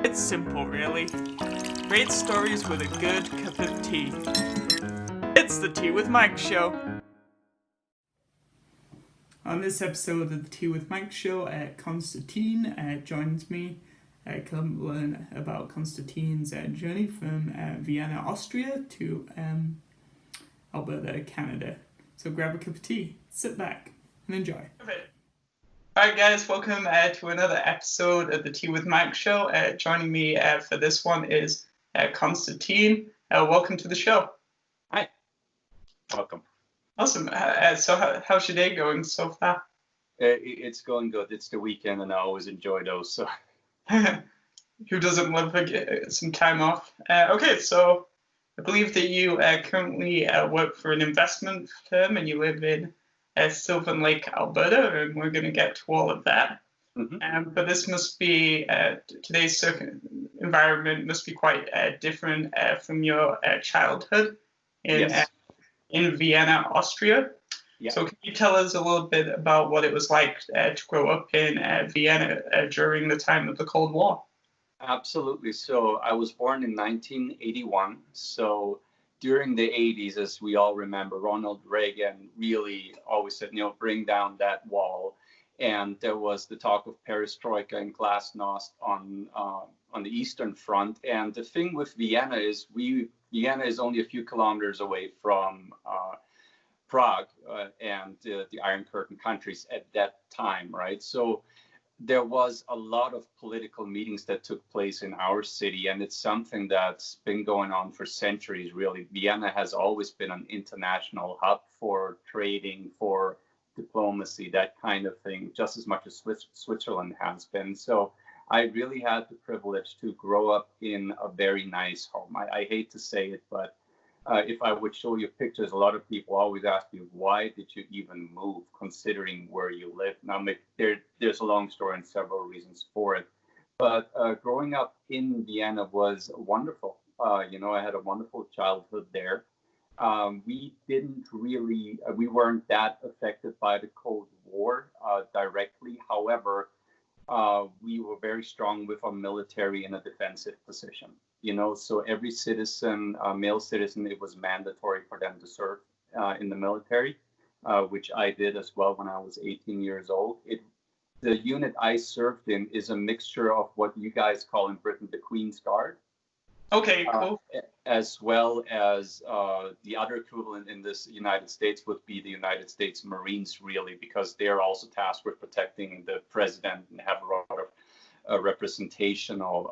It's simple, really. Great stories with a good cup of tea. It's the Tea with Mike show. On this episode of the Tea with Mike show, Konstantin joins me to learn about Konstantin's journey from Vienna, Austria to Alberta, Canada. So grab a cup of tea, sit back, and enjoy. Alright guys, welcome to another episode of the Tea with Mike show. Joining me for this one is Konstantin. Welcome to the show. Hi. Welcome. Awesome. So how's your day going so far? It's going good. It's the weekend and I always enjoy those. So. Who doesn't love some time off? Okay, so I believe that you currently work for an investment firm and you live in Sylvan Lake, Alberta, and we're going to get to all of that. Mm-hmm. But this must be, today's environment must be quite different from your childhood in Vienna, Austria. Yeah. So can you tell us a little bit about what it was like to grow up in Vienna during the time of the Cold War? Absolutely. So I was born in 1981. So during the 80s, as we all remember, Ronald Reagan really always said, bring down that wall. And there was the talk of perestroika and glasnost on the Eastern Front. And the thing with Vienna is Vienna is only a few kilometers away from Prague and the Iron Curtain countries at that time, right? So there was a lot of political meetings that took place in our city, and it's something that's been going on for centuries, really. Vienna has always been an international hub for trading, for diplomacy, that kind of thing, just as much as Switzerland has been. So I really had the privilege to grow up in a very nice home. I hate to say it, but if I would show you pictures, a lot of people always ask me, why did you even move, considering where you live? Now, there's a long story and several reasons for it. But growing up in Vienna was wonderful. I had a wonderful childhood there. We weren't that affected by the Cold War directly. However, we were very strong with our military in a defensive position. So every citizen, male citizen, it was mandatory for them to serve in the military, which I did as well when I was 18 years old. The unit I served in is a mixture of what you guys call in Britain the Queen's Guard. Okay, cool. As well as the other equivalent in this United States would be the United States Marines, really, because they're also tasked with protecting the president and have a lot of representational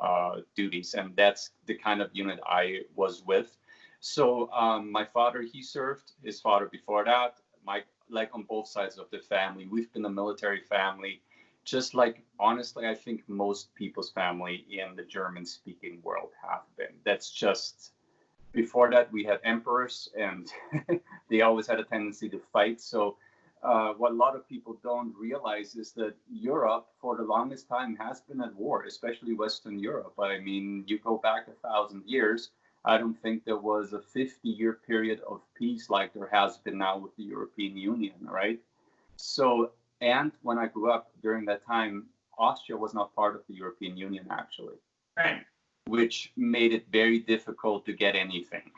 duties, and that's the kind of unit I was with. So my father, he served, his father before that, like on both sides of the family. We've been a military family, just like, honestly, I think most people's family in the German-speaking world have been. That's just, before that, we had emperors, and they always had a tendency to fight. So what a lot of people don't realize is that Europe, for the longest time, has been at war, especially Western Europe. I mean, you go back 1,000 years, I don't think there was a 50-year period of peace like there has been now with the European Union, right? So, and when I grew up during that time, Austria was not part of the European Union, actually. Right. Which made it very difficult to get anything.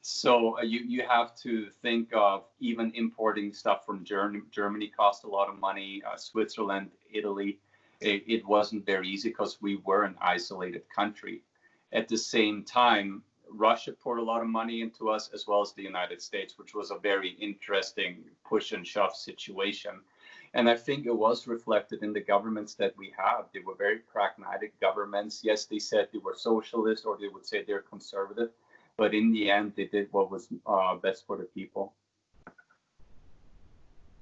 So you have to think of even importing stuff from Germany cost a lot of money. Switzerland, Italy, it wasn't very easy because we were an isolated country. At the same time, Russia poured a lot of money into us, as well as the United States, which was a very interesting push and shove situation. And I think it was reflected in the governments that we have. They were very pragmatic governments. Yes, they said they were socialist, or they would say they're conservative. But in the end, they did what was best for the people.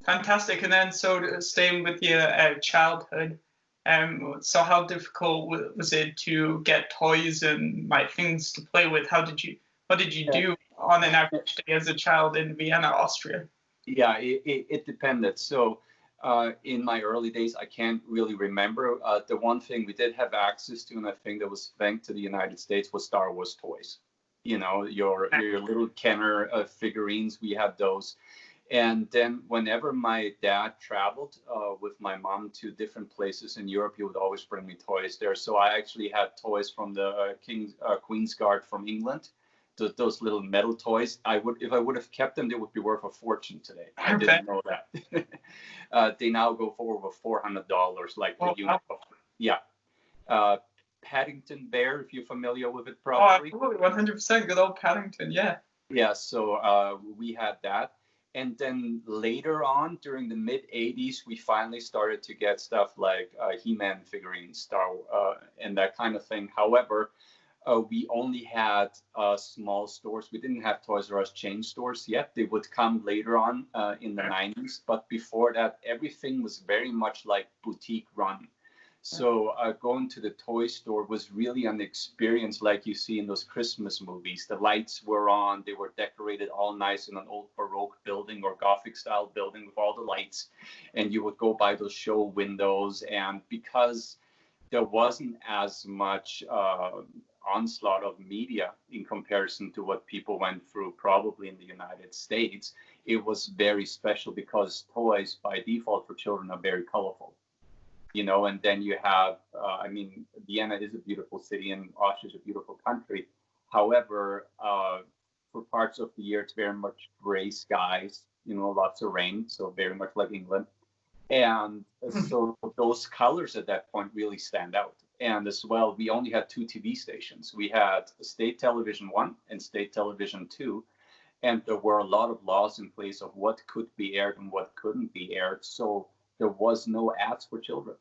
Fantastic. And then, so staying with your childhood, so how difficult was it to get toys and things to play with? What did you do on an average day as a child in Vienna, Austria? Yeah, it depended. So in my early days, I can't really remember. The one thing we did have access to, and I think that was thanks to the United States, was Star Wars toys. Your little Kenner figurines, we had those. And then whenever my dad traveled with my mom to different places in Europe, he would always bring me toys there. So I actually had toys from the Queen's Guard from England. Those little metal toys. If I would have kept them, they would be worth a fortune today. I didn't know that. They now go for over $400, like the unit. Yeah. Paddington Bear, if you're familiar with it, probably. Oh, absolutely, 100%. Good old Paddington, yeah. Yeah, so we had that. And then later on, during the mid-'80s, we finally started to get stuff like He-Man figurines, and that kind of thing. However, we only had small stores. We didn't have Toys R Us chain stores yet. They would come later on in the 90s. But before that, everything was very much like boutique run. So going to the toy store was really an experience like you see in those Christmas movies. The lights were on, they were decorated all nice in an old Baroque building or Gothic style building with all the lights. And you would go by those show windows. And because there wasn't as much onslaught of media in comparison to what people went through probably in the United States, it was very special because toys by default for children are very colorful. And then you have, Vienna is a beautiful city and Austria is a beautiful country. However, for parts of the year, it's very much gray skies, lots of rain, so very much like England. And so those colors at that point really stand out. And as well, we only had 2 TV stations. We had State Television 1 and State Television 2. And there were a lot of laws in place of what could be aired and what couldn't be aired. So there was no ads for children,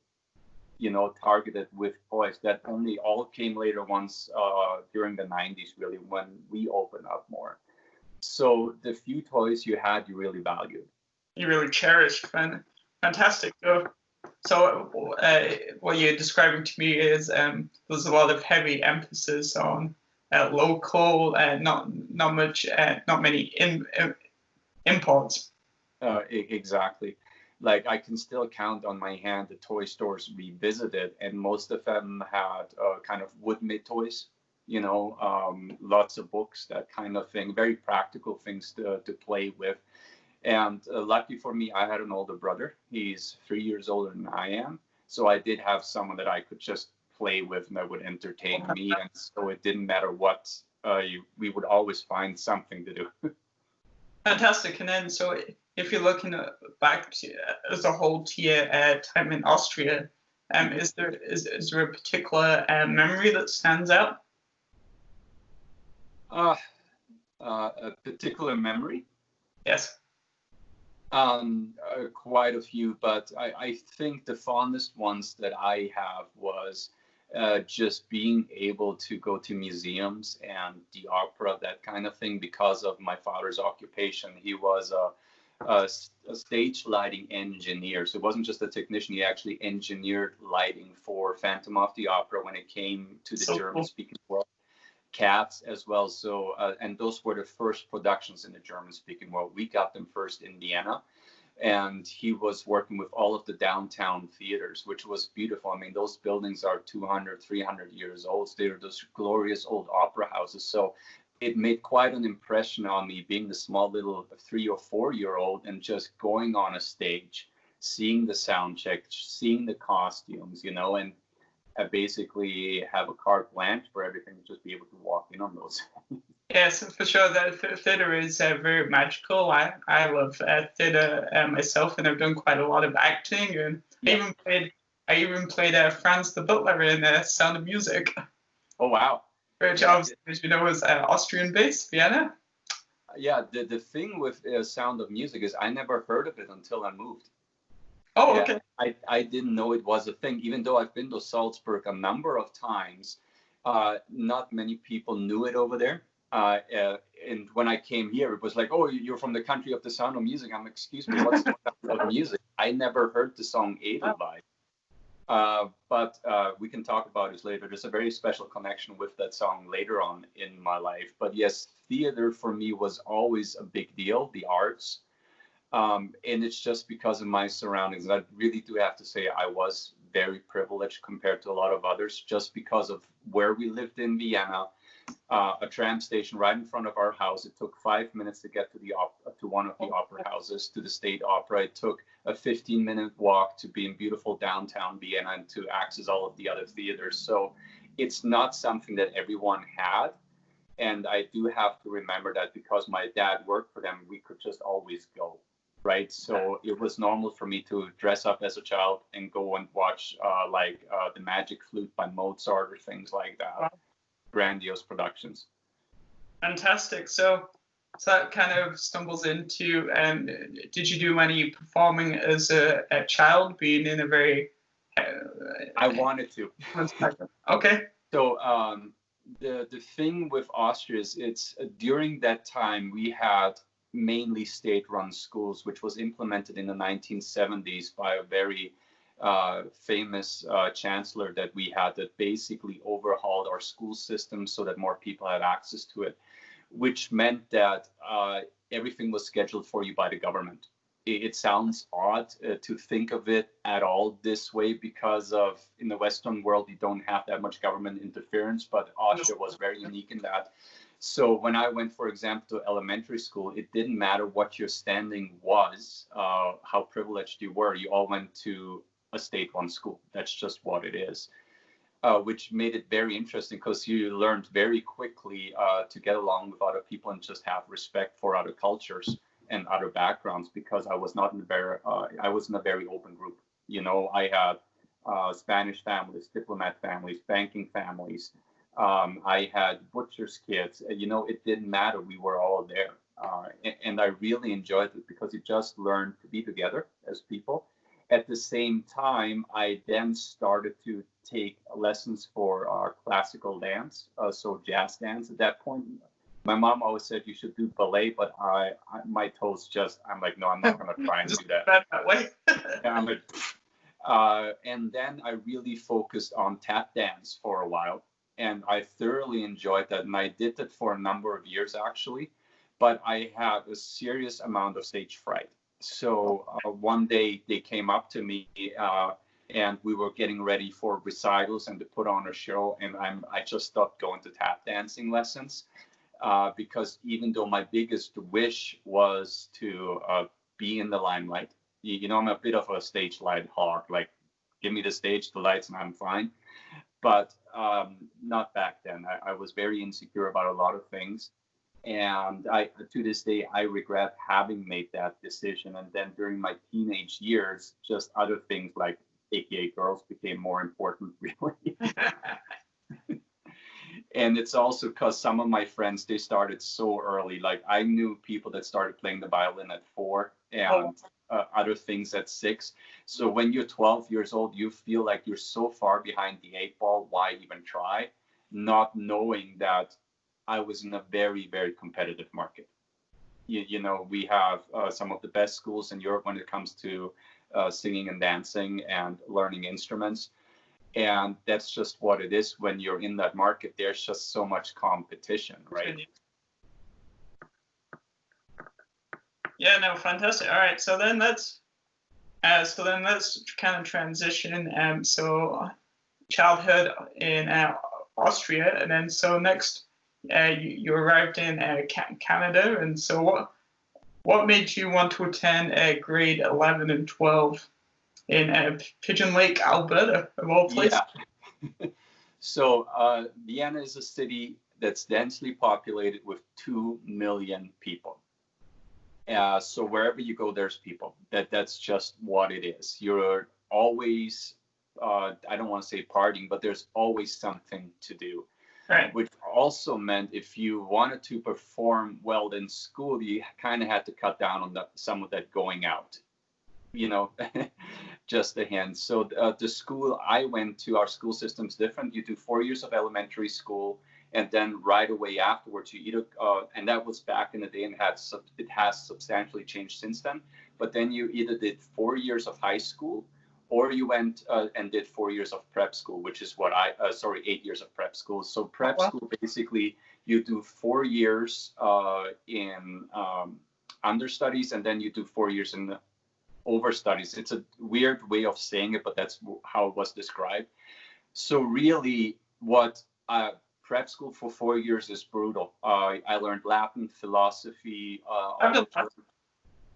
targeted with toys. That only all came later once during the 90s, really, when we opened up more. So the few toys you had, you really valued. You really cherished, fantastic. So what you're describing to me is there's a lot of heavy emphasis on local, not many imports. Exactly. Like I can still count on my hand the toy stores we visited, and most of them had kind of wood-made toys, lots of books, that kind of thing, very practical things to play with. And lucky for me, I had an older brother. He's 3 years older than I am. So I did have someone that I could just play with and that would entertain me. And so it didn't matter what, we would always find something to do. Fantastic. And then, so if you're looking back to, as a whole to your time in Austria, is there a particular memory that stands out? A particular memory? Yes. Quite a few, but I think the fondest ones that I have was just being able to go to museums and the opera, that kind of thing, because of my father's occupation. He was a stage lighting engineer. So it wasn't just a technician, he actually engineered lighting for Phantom of the Opera when it came to the German-speaking world. Cats as well. So, and those were the first productions in the German-speaking world. We got them first in Vienna, and he was working with all of the downtown theaters, which was beautiful. I mean, those buildings are 200, 300 years old. They're those glorious old opera houses. So it made quite an impression on me, being the small little 3 or 4 year old and just going on a stage, seeing the sound check, seeing the costumes, and I basically have a carte blanche for everything, just be able to walk in on those. Yes, for sure. The theatre is very magical. I love theatre myself, and I've done quite a lot of acting. And Yeah. I even played Franz the Butler in Sound of Music. Oh wow! Which obviously, as you know, is Austrian-based, Vienna. Yeah, the thing with Sound of Music is I never heard of it until I moved. Oh, Yeah, okay. I didn't know it was a thing, even though I've been to Salzburg a number of times. Not many people knew it over there. And when I came here, it was like, oh, you're from the country of the Sound of Music. I'm, excuse me, what's the Sound of Music? I never heard the song Edelweiss. But we can talk about it later. There's a very special connection with that song later on in my life. But yes, theater for me was always a big deal, the arts. And it's just because of my surroundings. I really do have to say I was very privileged compared to a lot of others, just because of where we lived in Vienna. A tram station right in front of our house. It took 5 minutes to get to the to one of the opera houses, to the State Opera. It took a 15-minute walk to be in beautiful downtown Vienna and to access all of the other theaters. So it's not something that everyone had. And I do have to remember that because my dad worked for them, we could just always go, right? So it was normal for me to dress up as a child and go and watch The Magic Flute by Mozart or things like that. Wow. Grandiose productions. Fantastic. So that kind of stumbles into, did you do any performing as a child, being in a very... I wanted to. Okay. So the thing with Austria is it's during that time we had mainly state-run schools, which was implemented in the 1970s by a very famous chancellor that we had that basically overhauled our school system so that more people had access to it, which meant that everything was scheduled for you by the government. It sounds odd to think of it at all this way because of in the Western world, you don't have that much government interference, but Austria was very unique in that. So when I went, for example, to elementary school, it didn't matter what your standing was, how privileged you were. You all went to a state-run school. That's just what it is, which made it very interesting because you learned very quickly to get along with other people and just have respect for other cultures and other backgrounds, because I was not in I was in a very open group. You know, I had Spanish families, diplomat families, banking families. I had butcher's kids. You know, it didn't matter. We were all there. And I really enjoyed it because you just learned to be together as people. At the same time, I then started to take lessons for classical dance, so jazz dance. At that point, my mom always said you should do ballet, but my toes just, I'm like, no, I'm not going to try and do that. That way. I'm like, and then I really focused on tap dance for a while, and I thoroughly enjoyed that. And I did that for a number of years, actually, but I had a serious amount of stage fright. So one day they came up to me and we were getting ready for recitals and to put on a show, and I just stopped going to tap dancing lessons. Because even though my biggest wish was to be in the limelight, you know, I'm a bit of a stage light hog, like give me the stage, the lights, and I'm fine. But not back then. I was very insecure about a lot of things. And to this day, I regret having made that decision. And then during my teenage years, just other things like AKA girls became more important, really. And it's also because some of my friends, they started so early. Like I knew people that started playing the violin at 4 and other things at 6. So when you're 12 years old, you feel like you're so far behind the 8 ball. Why even try? Not knowing that I was in a very, very competitive market. You know, we have some of the best schools in Europe when it comes to singing and dancing and learning instruments. And that's just what it is when you're in that market. There's just so much competition, right? Yeah, no, fantastic. All right, so then let's kind of transition. So childhood in Austria, and then so next you arrived in Canada, and so what made you want to attend grade 11 and 12? In Pigeon Lake, Alberta, of all places. Yeah. So Vienna is a city that's densely populated with 2 million people. So wherever you go, there's people. That's just what it is. You're always, I don't want to say partying, but there's always something to do. Right. Which also meant if you wanted to perform well in school, you kind of had to cut down on some of that going out. You know, just a hint. So the school I went to, our school system's different. You do 4 years of elementary school, and then right away afterwards, you either, and that was back in the day, and it has substantially changed since then. But then you either did 4 years of high school, or you went and did 4 years of prep school, which is what 8 years of prep school. So prep school, basically, you do 4 years in understudies, and then you do 4 years in overstudies. It's a weird way of saying it, but that's how it was described. So really what prep school for 4 years is brutal. I learned Latin, philosophy,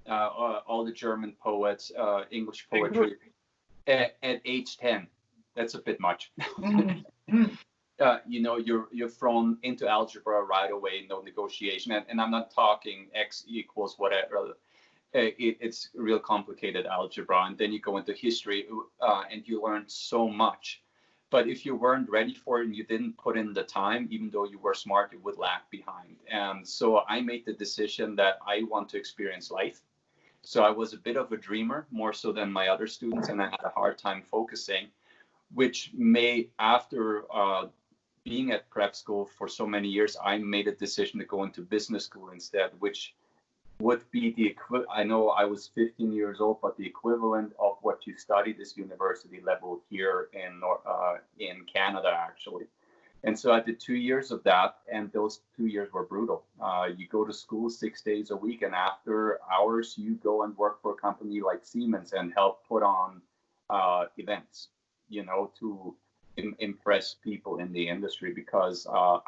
all the German poets, English poetry at age 10. That's a bit much. You're thrown into algebra right away, no negotiation. And I'm not talking x equals whatever. It's real complicated algebra. And then you go into history and you learn so much. But if you weren't ready for it and you didn't put in the time, even though you were smart, you would lag behind. And so I made the decision that I want to experience life. So I was a bit of a dreamer, more so than my other students, and I had a hard time focusing, which after being at prep school for so many years, I made a decision to go into business school instead, which would be I know I was 15 years old, but the equivalent of what you studied is university level here in Canada, actually. And so I did 2 years of that, and those 2 years were brutal. You go to school 6 days a week, and after hours, you go and work for a company like Siemens and help put on events, to impress people in the industry, because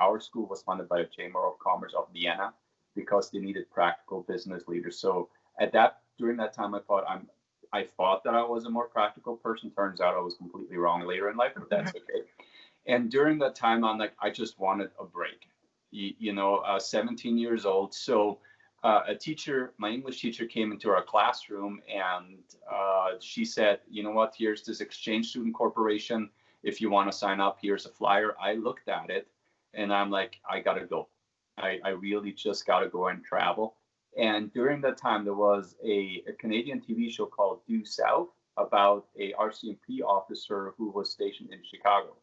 our school was funded by the Chamber of Commerce of Vienna because they needed practical business leaders. So during that time, I thought that I was a more practical person. Turns out I was completely wrong later in life, but that's okay. And during that time, I'm like, I just wanted a break. 17 years old. So my English teacher came into our classroom, and she said, you know what, here's this exchange student corporation. If you want to sign up, here's a flyer. I looked at it and I'm like, I got to go. I really just got to go and travel. And during that time, there was a Canadian TV show called Due South about a RCMP officer who was stationed in Chicago.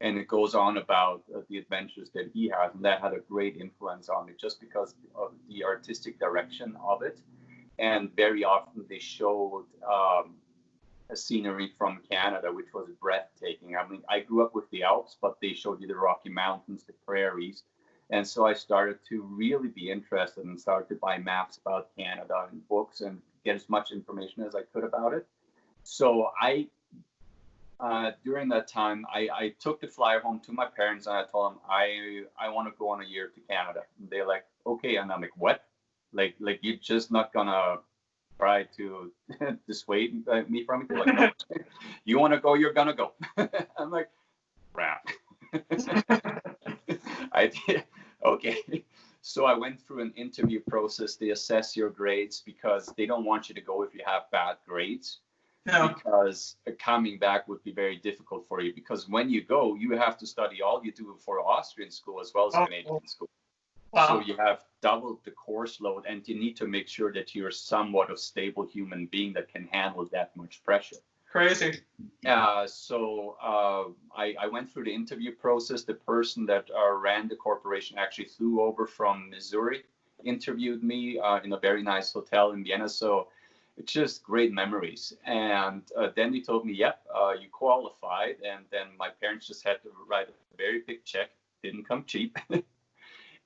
And it goes on about the adventures that he has. And that had a great influence on me just because of the artistic direction of it. And very often they showed a scenery from Canada, which was breathtaking. I mean, I grew up with the Alps, but they showed you the Rocky Mountains, the prairies. And so I started to really be interested and started to buy maps about Canada and books and get as much information as I could about it. So during that time, I took the flyer home to my parents and I told them, I want to go on a year to Canada. And they're like, okay. And I'm like, what? Like you're just not gonna try to dissuade me from it? They're like, no. You want to go, you're gonna go. I'm like, crap. I did. Okay. So I went through an interview process. They assess your grades because they don't want you to go if you have bad grades. No. Because coming back would be very difficult for you, because when you go, you have to study all you do for Austrian school as well as Canadian school. Wow. So you have doubled the course load, and you need to make sure that you're somewhat of stable human being that can handle that much pressure. Crazy. So I went through the interview process. The person that ran the corporation actually flew over from Missouri, interviewed me in a very nice hotel in Vienna. So it's just great memories. And then they told me, yep, you qualified. And then my parents just had to write a very big check. Didn't come cheap.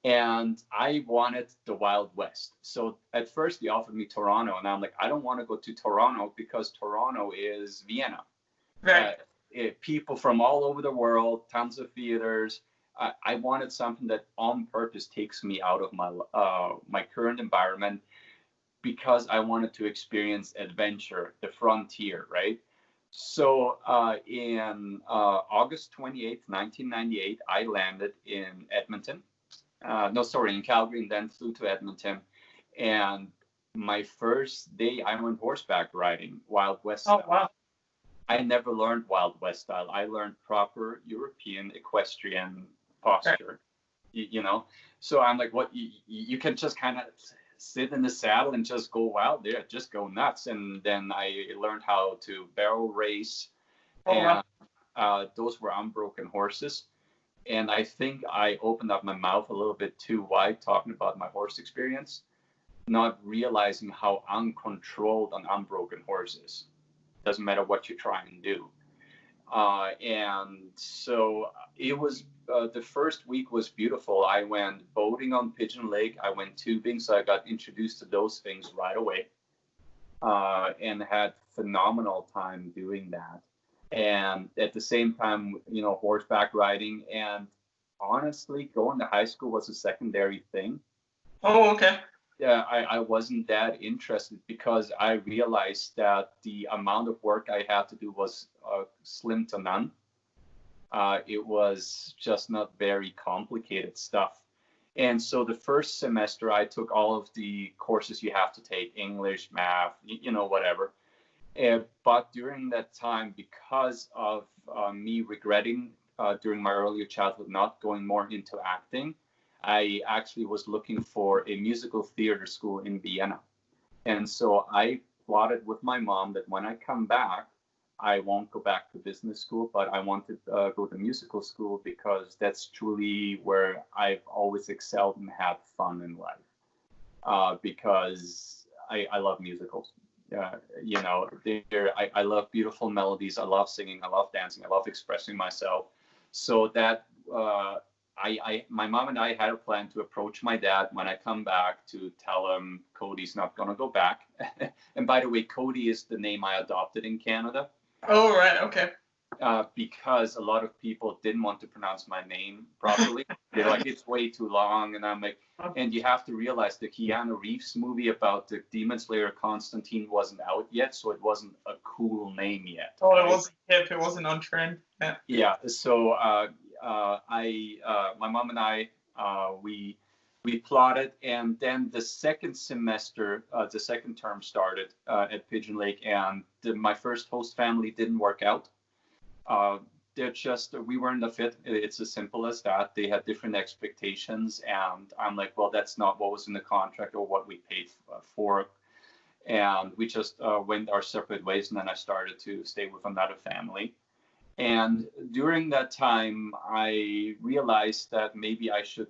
And I wanted the Wild West. So at first they offered me Toronto, and I'm like, I don't want to go to Toronto because Toronto is Vienna. Right. People from all over the world, tons of theaters. I wanted something that on purpose takes me out of my current environment, because I wanted to experience adventure, the frontier, right? So in August 28th, 1998, I landed in Edmonton. In Calgary, and then flew to Edmonton. And my first day, I went horseback riding, Wild West style. Oh, wow. I never learned Wild West style. I learned proper European equestrian posture, So I'm like, what? You can just kind of sit in the saddle and just go out there, just go nuts. And then I learned how to barrel race. Oh, wow. Those were unbroken horses. And I think I opened up my mouth a little bit too wide talking about my horse experience, not realizing how uncontrolled an unbroken horse is. Doesn't matter what you try and do. And so it was, the first week was beautiful. I went boating on Pigeon Lake. I went tubing, so I got introduced to those things right away, and had phenomenal time doing that. And at the same time, horseback riding. And honestly, going to high school was a secondary thing. Oh, okay. Yeah, I wasn't that interested because I realized that the amount of work I had to do was slim to none. It was just not very complicated stuff. And so the first semester, I took all of the courses you have to take, English, math, whatever. But during that time, because of me regretting during my earlier childhood not going more into acting, I actually was looking for a musical theater school in Vienna. And so I plotted with my mom that when I come back, I won't go back to business school, but I want to go to musical school because that's truly where I've always excelled and had fun in life. Because I love musicals. I love beautiful melodies. I love singing. I love dancing. I love expressing myself. So that my mom and I had a plan to approach my dad when I come back to tell him Cody's not gonna go back. And by the way, Cody is the name I adopted in Canada. Oh, right. Okay. Because a lot of people didn't want to pronounce my name properly. They're like, it's way too long. And I'm like, and you have to realize the Keanu Reeves movie about the Demon Slayer Konstantin wasn't out yet, so it wasn't a cool name yet. Oh, it wasn't hip. It wasn't on trend. Yeah. Yeah. So my mom and I, we plotted, and then the second semester, the second term started at Pigeon Lake, and my first host family didn't work out. We weren't a fit. It's as simple as that. They had different expectations, and I'm like, well, that's not what was in the contract or what we paid for. And we just went our separate ways, and then I started to stay with another family. And during that time, I realized that maybe I should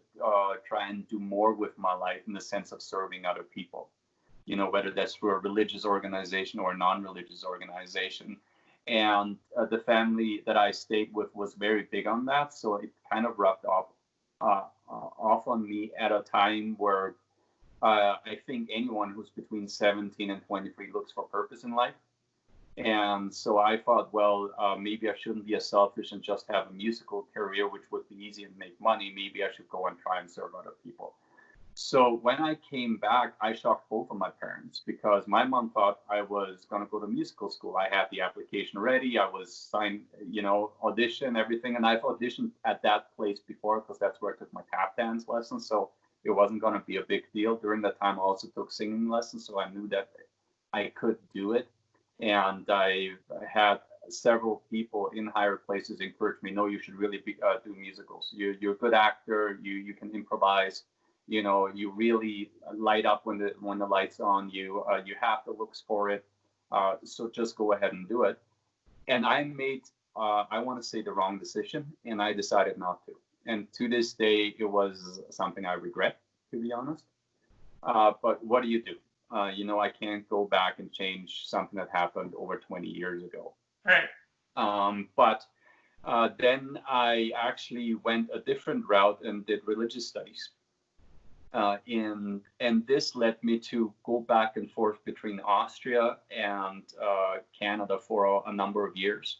try and do more with my life in the sense of serving other people, whether that's through a religious organization or a non-religious organization. And the family that I stayed with was very big on that. So it kind of rubbed off on me at a time where I think anyone who's between 17 and 23 looks for purpose in life. And so I thought, well, maybe I shouldn't be as selfish and just have a musical career, which would be easy and make money. Maybe I should go and try and serve other people. So when I came back, I shocked both of my parents because my mom thought I was going to go to musical school. I had the application ready. I was signed, audition, everything. And I've auditioned at that place before because that's where I took my tap dance lessons. So it wasn't going to be a big deal. During that time, I also took singing lessons. So I knew that I could do it. And I had several people in higher places encourage me, no, you should really do musicals. You're a good actor. You can improvise. You really light up when the light's on. You have the looks for it. So just go ahead and do it. And I made, I want to say, the wrong decision, and I decided not to. And to this day, it was something I regret, to be honest. But what do you do? I can't go back and change something that happened over 20 years ago. Right. But then I actually went a different route and did religious studies. And this led me to go back and forth between Austria and Canada for a number of years,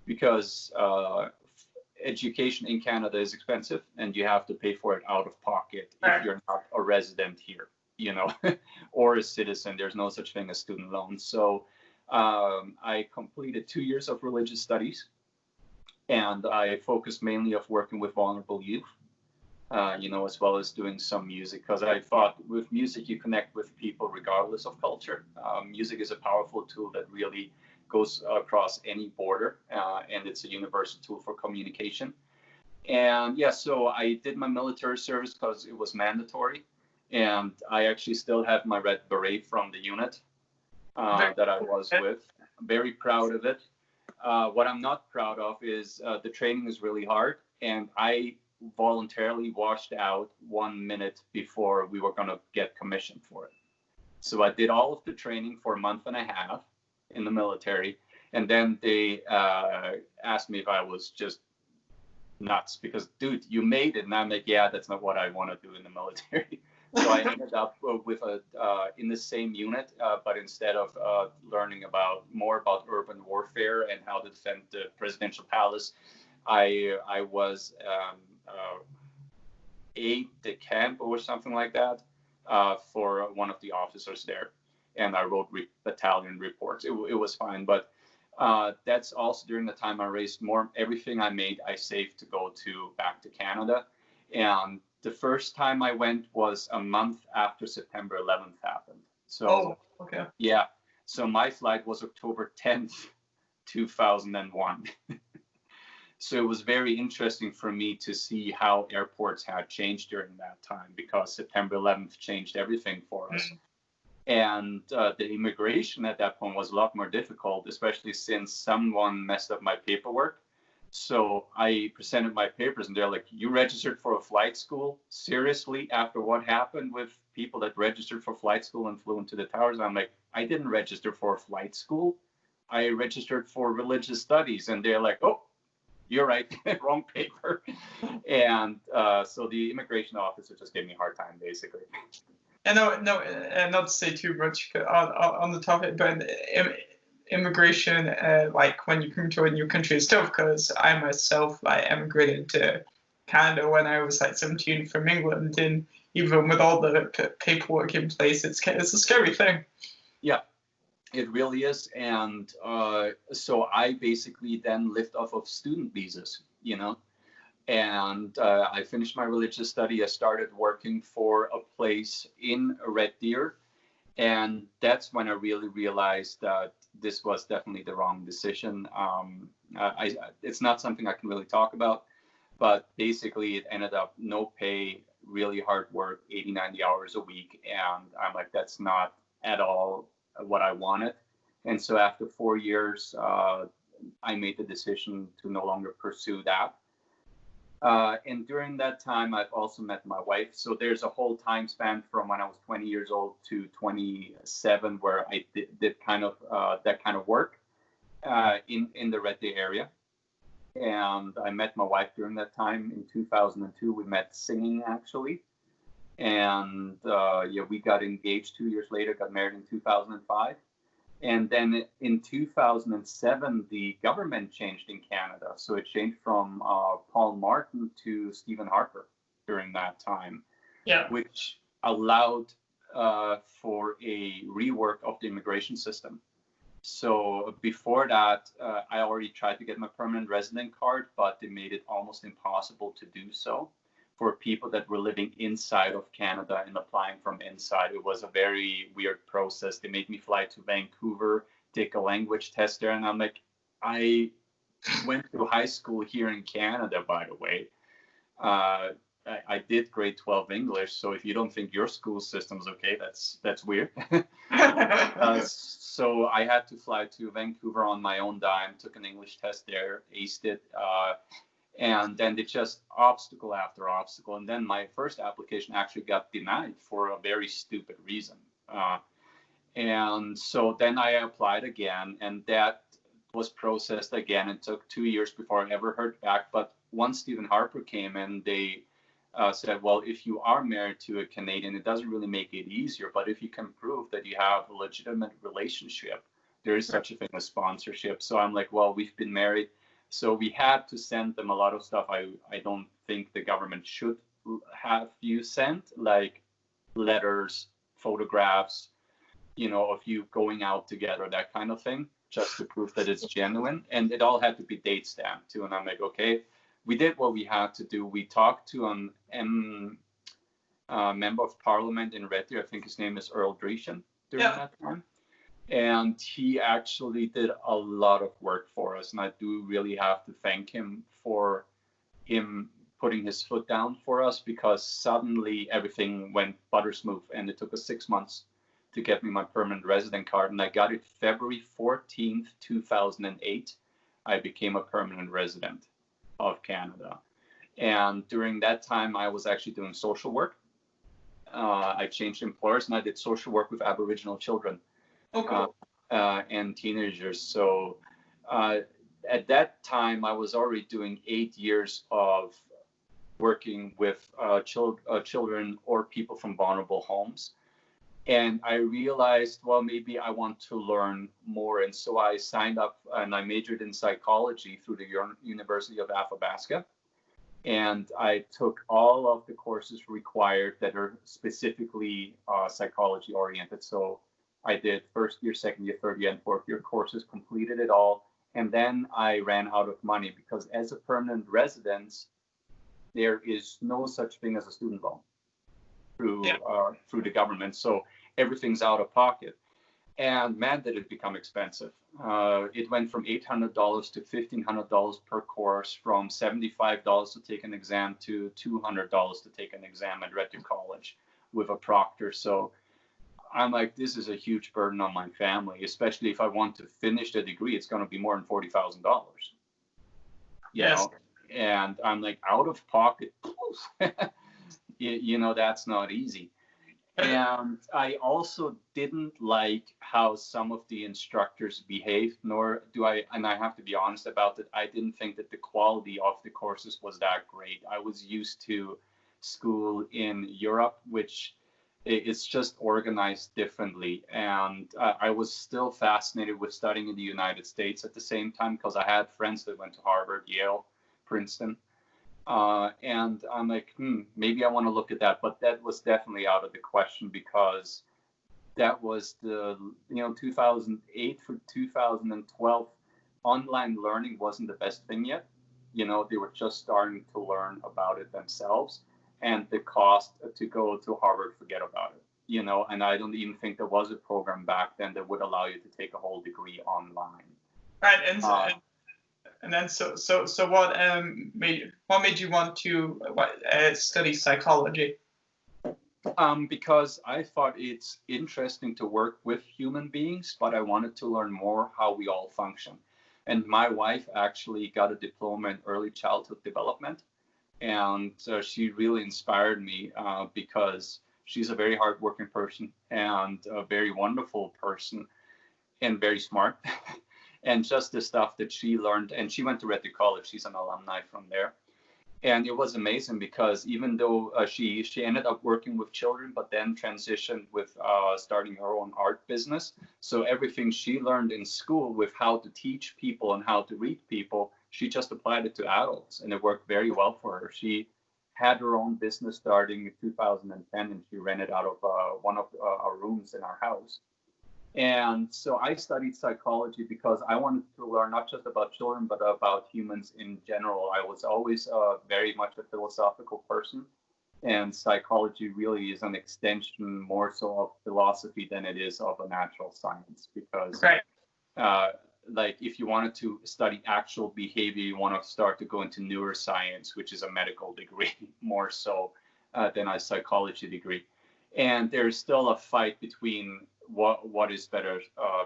because education in Canada is expensive and you have to pay for it out of pocket if you're not a resident here, or a citizen. There's no such thing as student loans. So I completed 2 years of religious studies, and I focused mainly of working with vulnerable youth. As well as doing some music, because I thought with music you connect with people regardless of culture. Music is a powerful tool that really goes across any border, and it's a universal tool for communication. And so I did my military service because it was mandatory, and I actually still have my red beret from the unit that I was with. I'm very proud of it. What I'm not proud of is the training is really hard, and I voluntarily washed out 1 minute before we were going to get commissioned for it. So I did all of the training for a month and a half in the military, and then they asked me if I was just nuts because, dude, you made it. And I'm like, yeah, that's not what I want to do in the military. So I ended up with in the same unit, but instead of learning more about urban warfare and how to defend the presidential palace, I was aide de camp or something like that for one of the officers there. And I wrote battalion reports. It was fine, but that's also during the time I raised more. Everything I made, I saved to go back to Canada. And the first time I went was a month after September 11th happened. So, okay. Yeah. So my flight was October 10th, 2001. So it was very interesting for me to see how airports had changed during that time, because September 11th changed everything for us. And the immigration at that point was a lot more difficult, especially since someone messed up my paperwork. So I presented my papers and they're like, you registered for a flight school? Seriously? After what happened with people that registered for flight school and flew into the towers? I'm like, I didn't register for a flight school. I registered for religious studies. And they're like, oh, you're right, wrong paper. And so the immigration officer just gave me a hard time, basically. And no, not to say too much on the topic, but immigration, like when you come to a new country, is tough, because I myself, I emigrated to Canada when I was like 17 from England, and even with all the paperwork in place, it's a scary thing. Yeah, it really is. And so I basically then lived off of student visas, and I finished my religious study. I started working for a place in Red Deer. And that's when I really realized that this was definitely the wrong decision. It's not something I can really talk about, but basically it ended up no pay, really hard work, 80, 90 hours a week. And I'm like, that's not at all what I wanted. And so after 4 years, I made the decision to no longer pursue that. And during that time, I've also met my wife. So there's a whole time span from when I was 20 years old to 27 where I did kind of that kind of work in the Red Deer area. And I met my wife during that time in 2002. We met singing, actually. And we got engaged 2 years later, got married in 2005. And then in 2007, the government changed in Canada. So it changed from Paul Martin to Stephen Harper during that time, which allowed for a rework of the immigration system. So before that, I already tried to get my permanent resident card, but they made it almost impossible to do so for people that were living inside of Canada and applying from inside. It was a very weird process. They made me fly to Vancouver, take a language test there. And I'm like, I went to high school here in Canada, by the way. I did grade 12 English. So if you don't think your school system's okay, that's weird. So I had to fly to Vancouver on my own dime, took an English test there, aced it. And then it's just obstacle after obstacle. And then my first application actually got denied for a very stupid reason. And so then I applied again, and that was processed again. It took 2 years before I ever heard back. But once Stephen Harper came in, they said, well, if you are married to a Canadian, it doesn't really make it easier. But if you can prove that you have a legitimate relationship, there is such a thing as sponsorship. So I'm like, well, we've been married. So we had to send them a lot of stuff I don't think the government should have you send, like letters, photographs, of you going out together, that kind of thing, just to prove that it's genuine. And it all had to be date stamped too. And I'm like, okay, we did what we had to do. We talked to an member of parliament in Red Deer. I think his name is Earl Dreeshen during that time. And he actually did a lot of work for us. And I do really have to thank him for him putting his foot down for us, because suddenly everything went butter smooth. And it took us 6 months to get me my permanent resident card. And I got it February 14th, 2008. I became a permanent resident of Canada. And during that time, I was actually doing social work. I changed employers and I did social work with Aboriginal children. And teenagers. So at that time, I was already doing 8 years of working with children or people from vulnerable homes. And I realized, well, maybe I want to learn more. And so I signed up and I majored in psychology through the University of Athabasca. And I took all of the courses required that are specifically psychology oriented. So I did first year, second year, third year, and fourth year courses, completed it all. And then I ran out of money because as a permanent resident, there is no such thing as a student loan through the government. So everything's out of pocket. And man, did it become expensive. It went from $800 to $1,500 per course, from $75 to take an exam to $200 to take an exam at Red Deer College with a proctor. So I'm like, this is a huge burden on my family, especially if I want to finish the degree. It's going to be more than $40,000. Yes. And I'm like, out of pocket. That's not easy. And I also didn't like how some of the instructors behaved, nor do I, and I have to be honest about it, I didn't think that the quality of the courses was that great. I was used to school in Europe, which it's just organized differently. And I was still fascinated with studying in the United States at the same time, because I had friends that went to Harvard, Yale, Princeton. And I'm like, maybe I want to look at that. But that was definitely out of the question, because that was the, 2008 for 2012. Online learning wasn't the best thing yet. They were just starting to learn about it themselves. And the cost to go to Harvard, forget about it. And I don't even think there was a program back then that would allow you to take a whole degree online. Right. And then so what made you want to study psychology? Because I thought it's interesting to work with human beings, but I wanted to learn more how we all function. And my wife actually got a diploma in early childhood development. And she really inspired me because she's a very hardworking person and a very wonderful person and very smart. And just the stuff that she learned, and she went to Red Deer College. She's an alumni from there. And it was amazing because even though she ended up working with children, but then transitioned with starting her own art business. So everything she learned in school with how to teach people and how to read people, she just applied it to adults, and it worked very well for her. She had her own business starting in 2010, and she rented out of one of our rooms in our house. And so I studied psychology because I wanted to learn not just about children, but about humans in general. I was always very much a philosophical person, and psychology really is an extension more so of philosophy than it is of a natural science. Because, like, if you wanted to study actual behavior, you want to start to go into neuroscience, which is a medical degree more so than a psychology degree. And there's still a fight between what is better,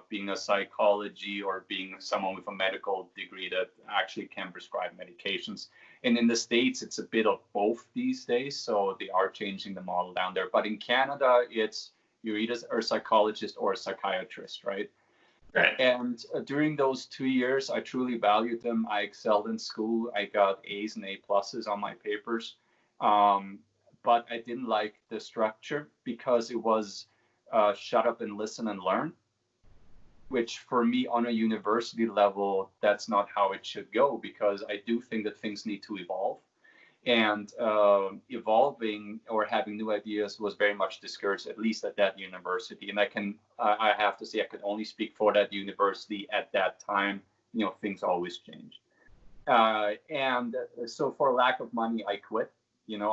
being a psychology or being someone with a medical degree that actually can prescribe medications. And in the States, it's a bit of both these days. So they are changing the model down there. But in Canada, it's you're either a psychologist or a psychiatrist, right? Right. And during those 2 years, I truly valued them. I excelled in school. I got A's and A pluses on my papers. But I didn't like the structure because it was shut up and listen and learn, which for me on a university level, that's not how it should go, because I do think that things need to evolve. And evolving or having new ideas was very much discouraged, at least at that university. And I have to say, I could only speak for that university at that time. Things always change. And so for lack of money, I quit.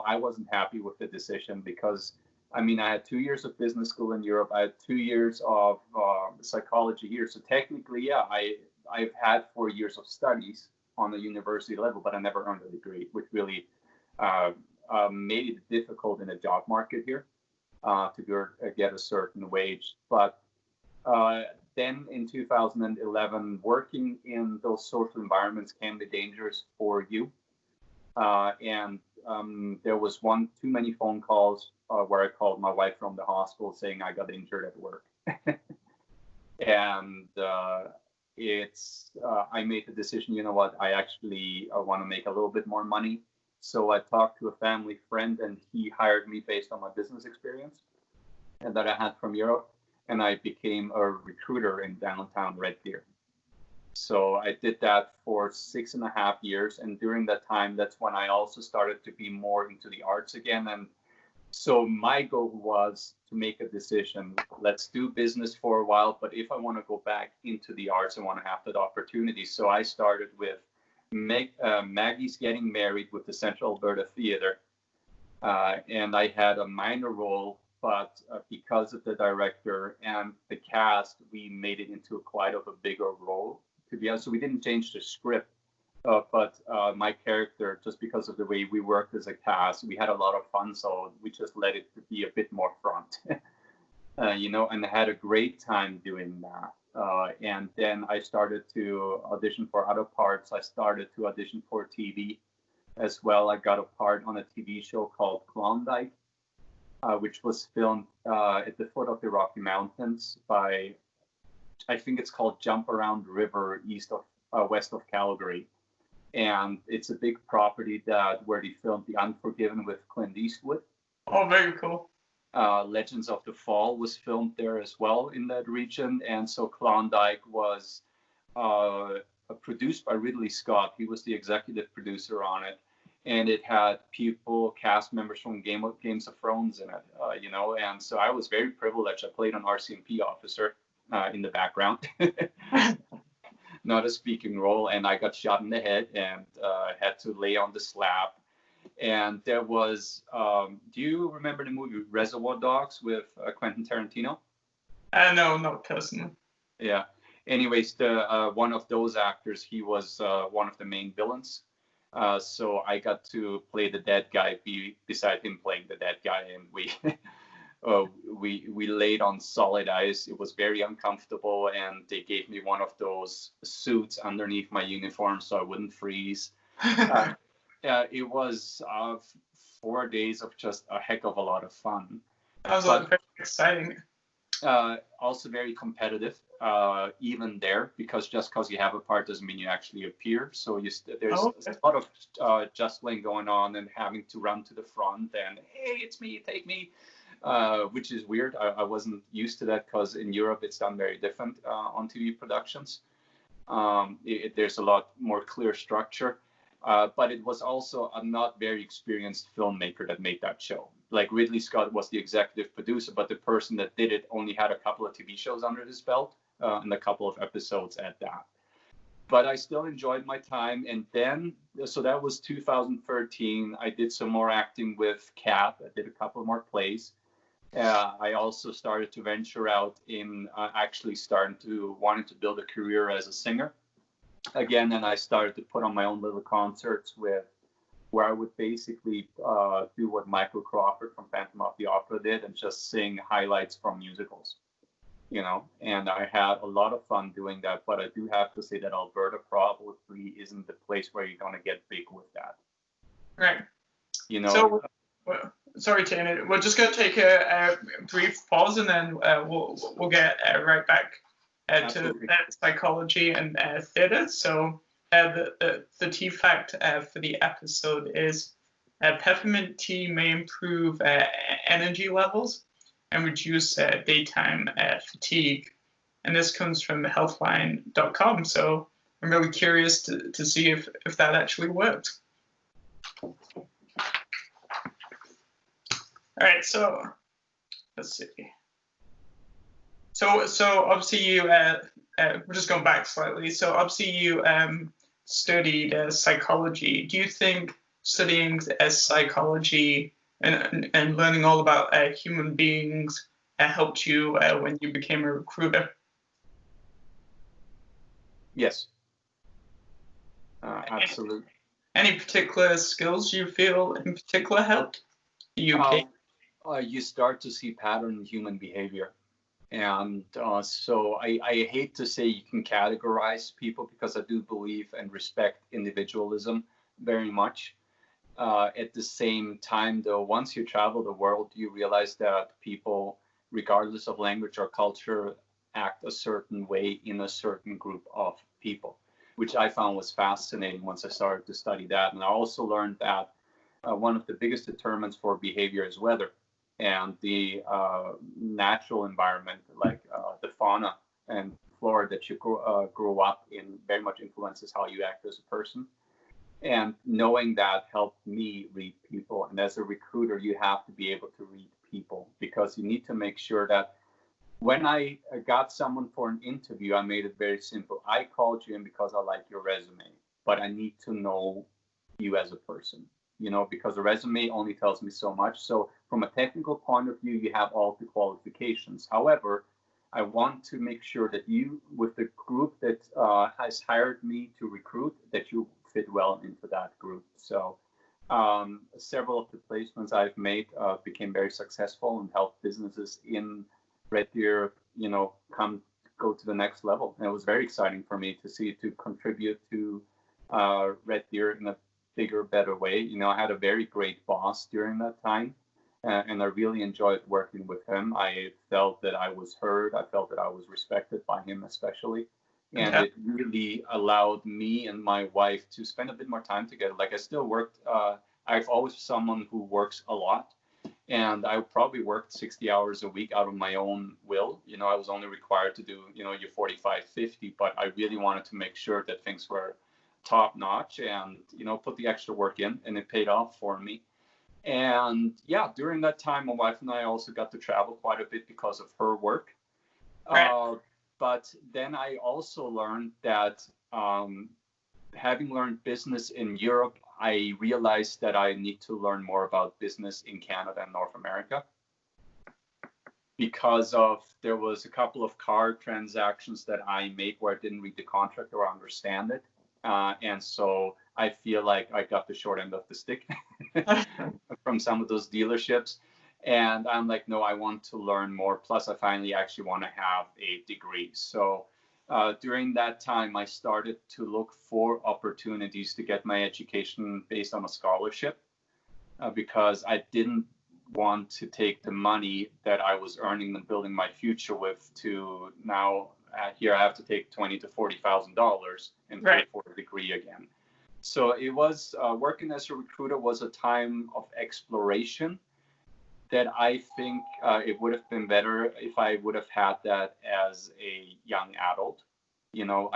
I wasn't happy with the decision because, I had 2 years of business school in Europe. I had 2 years of psychology here. So technically, yeah, I've had 4 years of studies on the university level, but I never earned a degree, which really made it difficult in the job market here to get a certain wage. But then in 2011, working in those social environments can be dangerous for you. And there was too many phone calls where I called my wife from the hospital saying I got injured at work. And I made the decision, you know what, I actually want to make a little bit more money. So I talked to a family friend, and he hired me based on my business experience and that I had from Europe. And I became a recruiter in downtown Red Deer. So I did that for 6.5 years. And during that time, that's when I also started to be more into the arts again. And so my goal was to make a decision. Let's do business for a while, but if I want to go back into the arts, I want to have that opportunity. So I started with Maggie's Getting Married with the Central Alberta Theatre. And I had a minor role, but because of the director and the cast, we made it into quite of a bigger role, to be honest. So we didn't change the script. But my character, just because of the way we worked as a cast, we had a lot of fun, so we just let it be a bit more front, and I had a great time doing that. And then I started to audition for other parts. I started to audition for TV as well. I got a part on a TV show called Klondike, which was filmed at the foot of the Rocky Mountains by, I think it's called Jump Around River, west of Calgary. And it's a big property where they filmed The Unforgiven with Clint Eastwood. Oh, very cool. Legends of the Fall was filmed there as well in that region. And so Klondike was produced by Ridley Scott. He was the executive producer on it. And it had cast members from Games of Thrones in it, And so I was very privileged. I played an RCMP officer in the background. Not a speaking role, and I got shot in the head and had to lay on the slab. And there was, do you remember the movie Reservoir Dogs with Quentin Tarantino? No, not personally. Yeah. Anyways, one of those actors, he was one of the main villains. So I got to play the dead guy beside him playing the dead guy, and we laid on solid ice. It was very uncomfortable, and they gave me one of those suits underneath my uniform so I wouldn't freeze. It was 4 days of just a heck of a lot of fun. That was very exciting. Also very competitive, even there, because just because you have a part doesn't mean you actually appear. So there's a lot of jostling going on and having to run to the front and, hey, it's me, take me. Which is weird. I wasn't used to that because in Europe it's done very different on TV productions. There's a lot more clear structure, but it was also a not very experienced filmmaker that made that show. Like Ridley Scott was the executive producer, but the person that did it only had a couple of TV shows under his belt and a couple of episodes at that. But I still enjoyed my time. And then, so that was 2013. I did some more acting with Cap. I did a couple more plays. I also started to venture out in actually wanting to build a career as a singer again. And I started to put on my own little concerts where I would basically do what Michael Crawford from Phantom of the Opera did and just sing highlights from musicals, and I had a lot of fun doing that. But I do have to say that Alberta probably isn't the place where you're going to get big with that. Right. So, sorry to interrupt. We're just going to take a brief pause, and then we'll get right back to psychology and theatre. So the tea fact for the episode is peppermint tea may improve energy levels and reduce daytime fatigue. And this comes from healthline.com. So I'm really curious to see if that actually worked. All right, so let's see. So obviously you, we're just going back slightly. So obviously you studied psychology. Do you think studying psychology and learning all about human beings helped you when you became a recruiter? Yes, absolutely. Any particular skills you feel in particular helped you? You start to see pattern in human behavior. And so I hate to say you can categorize people because I do believe and respect individualism very much. At the same time, though, once you travel the world, you realize that people, regardless of language or culture, act a certain way in a certain group of people, which I found was fascinating once I started to study that. And I also learned that one of the biggest determinants for behavior is weather. And the natural environment, like the fauna and flora that you grow up in very much influences how you act as a person. And knowing that helped me read people. And as a recruiter, you have to be able to read people, because you need to make sure that when I got someone for an interview, I made it very simple. I called you in because I like your resume, but I need to know you as a person, because a resume only tells me so much. So from a technical point of view, you have all the qualifications. However, I want to make sure that you, with the group that has hired me to recruit, that you fit well into that group. So several of the placements I've made became very successful and helped businesses in Red Deer, go to the next level. And it was very exciting for me to contribute to Red Deer in a bigger, better way. I had a very great boss during that time, and I really enjoyed working with him. I felt that I was heard. I felt that I was respected by him, especially. And it really allowed me and my wife to spend a bit more time together. Like, I still worked, I've always someone who works a lot. And I probably worked 60 hours a week out of my own will. I was only required to do, your 45, 50, but I really wanted to make sure that things were top notch and, put the extra work in, and it paid off for me. And yeah, during that time, my wife and I also got to travel quite a bit because of her work. Right. But then I also learned that having learned business in Europe, I realized that I need to learn more about business in Canada and North America, because there was a couple of car transactions that I made where I didn't read the contract or understand it. And so I feel like I got the short end of the stick from some of those dealerships. And I'm like, no, I want to learn more. Plus, I finally actually want to have a degree. So during that time, I started to look for opportunities to get my education based on a scholarship, because I didn't want to take the money that I was earning and building my future with to now here I have to take $20,000 to $40,000 and pay for a degree again. So it was working as a recruiter was a time of exploration that I think it would have been better if I would have had that as a young adult.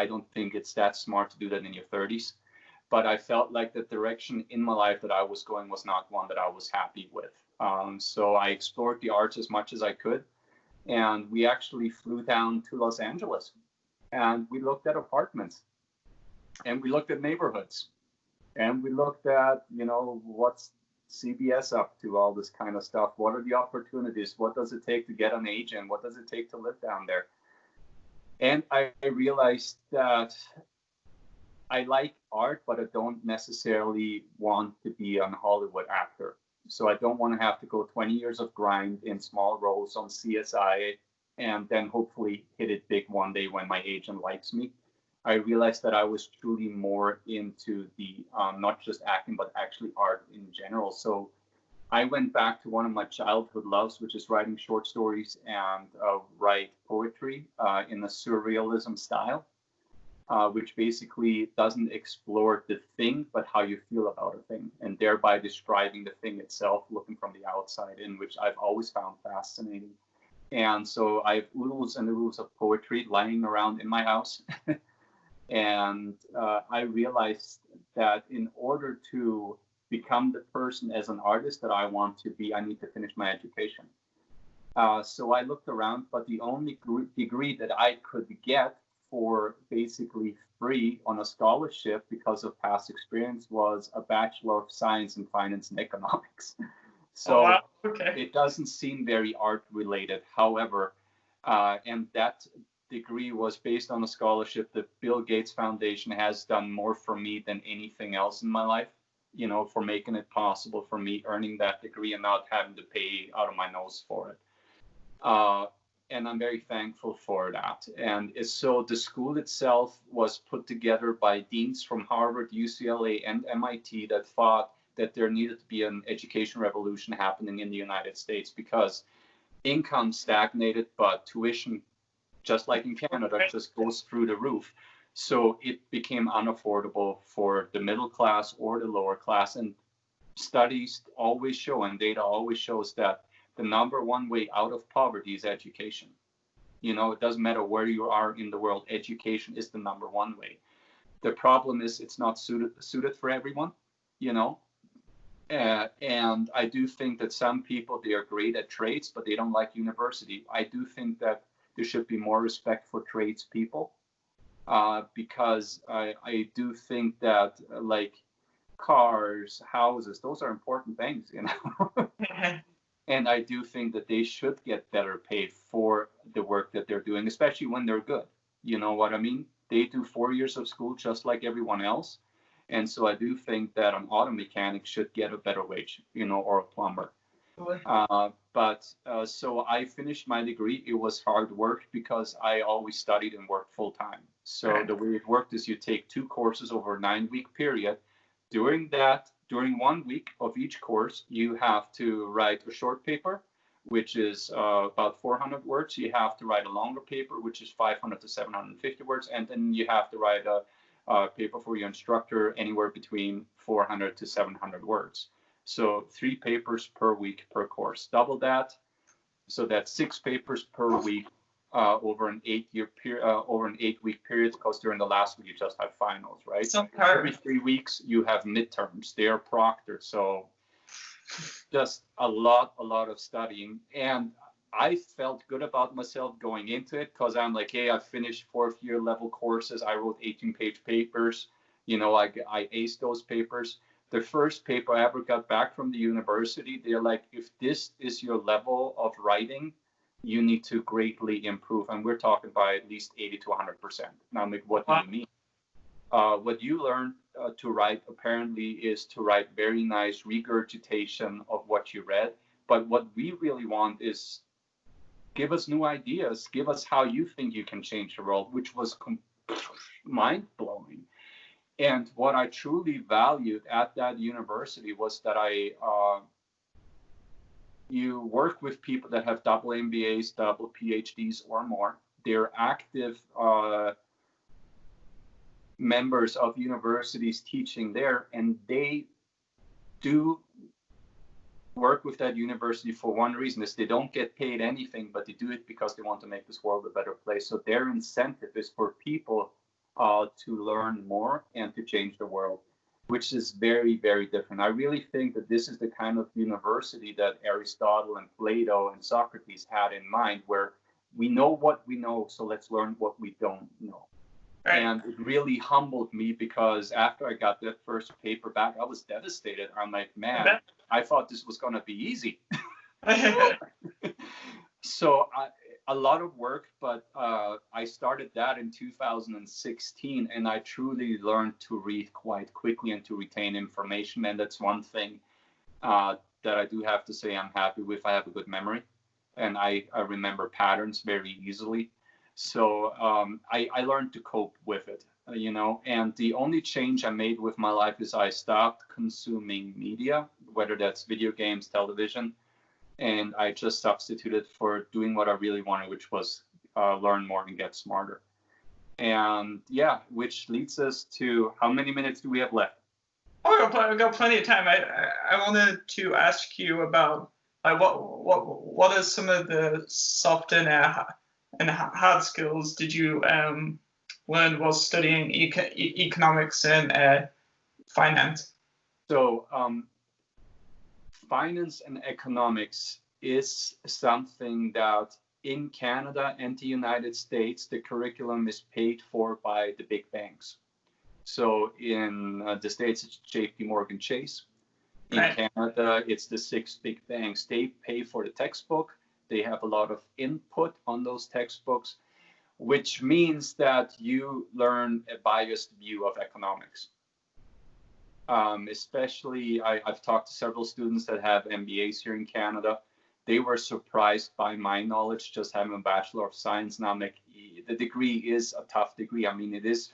I don't think it's that smart to do that in your 30s, but I felt like the direction in my life that I was going was not one that I was happy with. So I explored the arts as much as I could, and we actually flew down to Los Angeles, and we looked at apartments, and we looked at neighborhoods, and we looked at, what's CBS up to, all this kind of stuff. What are the opportunities? What does it take to get an agent? What does it take to live down there? And I realized that I like art, but I don't necessarily want to be a Hollywood actor. So I don't want to have to go 20 years of grind in small roles on CSI and then hopefully hit it big one day when my agent likes me. I realized that I was truly more into the not just acting, but actually art in general. So I went back to one of my childhood loves, which is writing short stories and write poetry in a surrealism style, which basically doesn't explore the thing, but how you feel about a thing, and thereby describing the thing itself, looking from the outside in, which I've always found fascinating. And so I have oodles and oodles of poetry lying around in my house. And I realized that in order to become the person as an artist that I want to be, I need to finish my education. So I looked around, but the only degree that I could get for basically free on a scholarship because of past experience was a Bachelor of Science in Finance and Economics. So It doesn't seem very art related. However, and that degree was based on a scholarship that Bill Gates Foundation has done more for me than anything else in my life, for making it possible for me earning that degree and not having to pay out of my nose for it. And I'm very thankful for that. And so the school itself was put together by deans from Harvard, UCLA, and MIT that thought that there needed to be an education revolution happening in the United States because income stagnated, but tuition, just like in Canada, just goes through the roof. So it became unaffordable for the middle class or the lower class. And studies always show, and data always shows that the number one way out of poverty is education. You know, it doesn't matter where you are in the world. Education is the number one way. The problem is it's not suited for everyone, you know. And I do think that some people, they are great at trades, but they don't like university. I do think that there should be more respect for tradespeople, because I do think that like cars, houses, those are important things, you know. And I do think that they should get better paid for the work that they're doing, especially when they're good. You know what I mean? They do 4 years of school just like everyone else. And so I do think that an auto mechanic should get a better wage, you know, or a plumber. But so I finished my degree. It was hard work because I always studied and worked full time. So the way it worked is you take 2 courses over a 9-week period. During 1 week of each course, you have to write a short paper, which is about 400 words. You have to write a longer paper, which is 500 to 750 words. And then you have to write a paper for your instructor anywhere between 400 to 700 words. So 3 papers per week per course. Double that. So that's 6 papers per week over an 8-week period, because during the last week you just have finals, right? Every 3 weeks you have midterms. They are proctored. So just a lot of studying. And I felt good about myself going into it, because I'm like, hey, I finished 4th year level courses. I wrote 18-page papers. You know, I aced those papers. The first paper I ever got back from the university, they're like, if this is your level of writing, you need to greatly improve. And we're talking by at least 80 to 100%. Now, I'm like, what do you mean? What you learn to write apparently is to write very nice regurgitation of what you read. But what we really want is give us new ideas, give us how you think you can change the world, which was mind-blowing. And what I truly valued at that university was that you work with people that have double MBAs, double PhDs or more. They're active members of universities teaching there, and they do work with that university for one reason, is they don't get paid anything, but they do it because they want to make this world a better place. So their incentive is for people to learn more and to change the world, which is very, very different. I really think that this is the kind of university that Aristotle and Plato and Socrates had in mind, where we know what we know, so let's learn what we don't know. Right. And it really humbled me, because after I got that first paper back, I was devastated. I'm like, man, I thought this was going to be easy. So a lot of work, but I started that in 2016, and I truly learned to read quite quickly and to retain information. And that's one thing that I do have to say I'm happy with. I have a good memory, and I remember patterns very easily. So I learned to cope with it, you know. And the only change I made with my life is I stopped consuming media, whether that's video games, television, and I just substituted for doing what I really wanted, which was learn more and get smarter. And yeah, which leads us to, how many minutes do we have left? Oh, we've got plenty of time. I wanted to ask you about what are some of the soft and hard skills did you learn while studying economics and finance? So finance and economics is something that in Canada and the United States, the curriculum is paid for by the big banks. So in the States, it's JP Morgan Chase. In Canada, it's the 6 big banks. They pay for the textbook. They have a lot of input on those textbooks, which means that you learn a biased view of economics. Especially, I've talked to several students that have MBAs here in Canada. They were surprised by my knowledge, just having a Bachelor of Science. Now, the degree is a tough degree. I mean, it's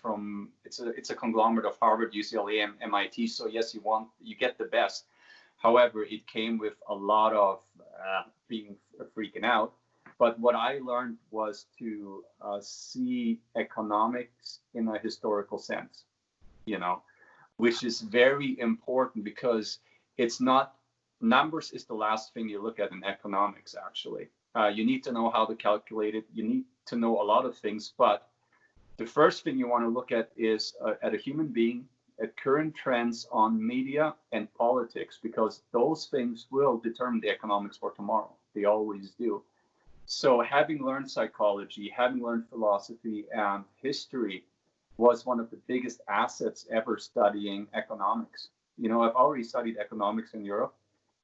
a conglomerate of Harvard, UCLA, and MIT. So yes, you get the best. However, it came with a lot of being freaking out. But what I learned was to see economics in a historical sense, you know, which is very important, because it's not, numbers is the last thing you look at in economics, actually. You need to know how to calculate it. You need to know a lot of things, but the first thing you want to look at is at a human being, at current trends on media and politics, because those things will determine the economics for tomorrow. They always do. So having learned psychology, having learned philosophy and history was one of the biggest assets ever studying economics. You know, I've already studied economics in Europe,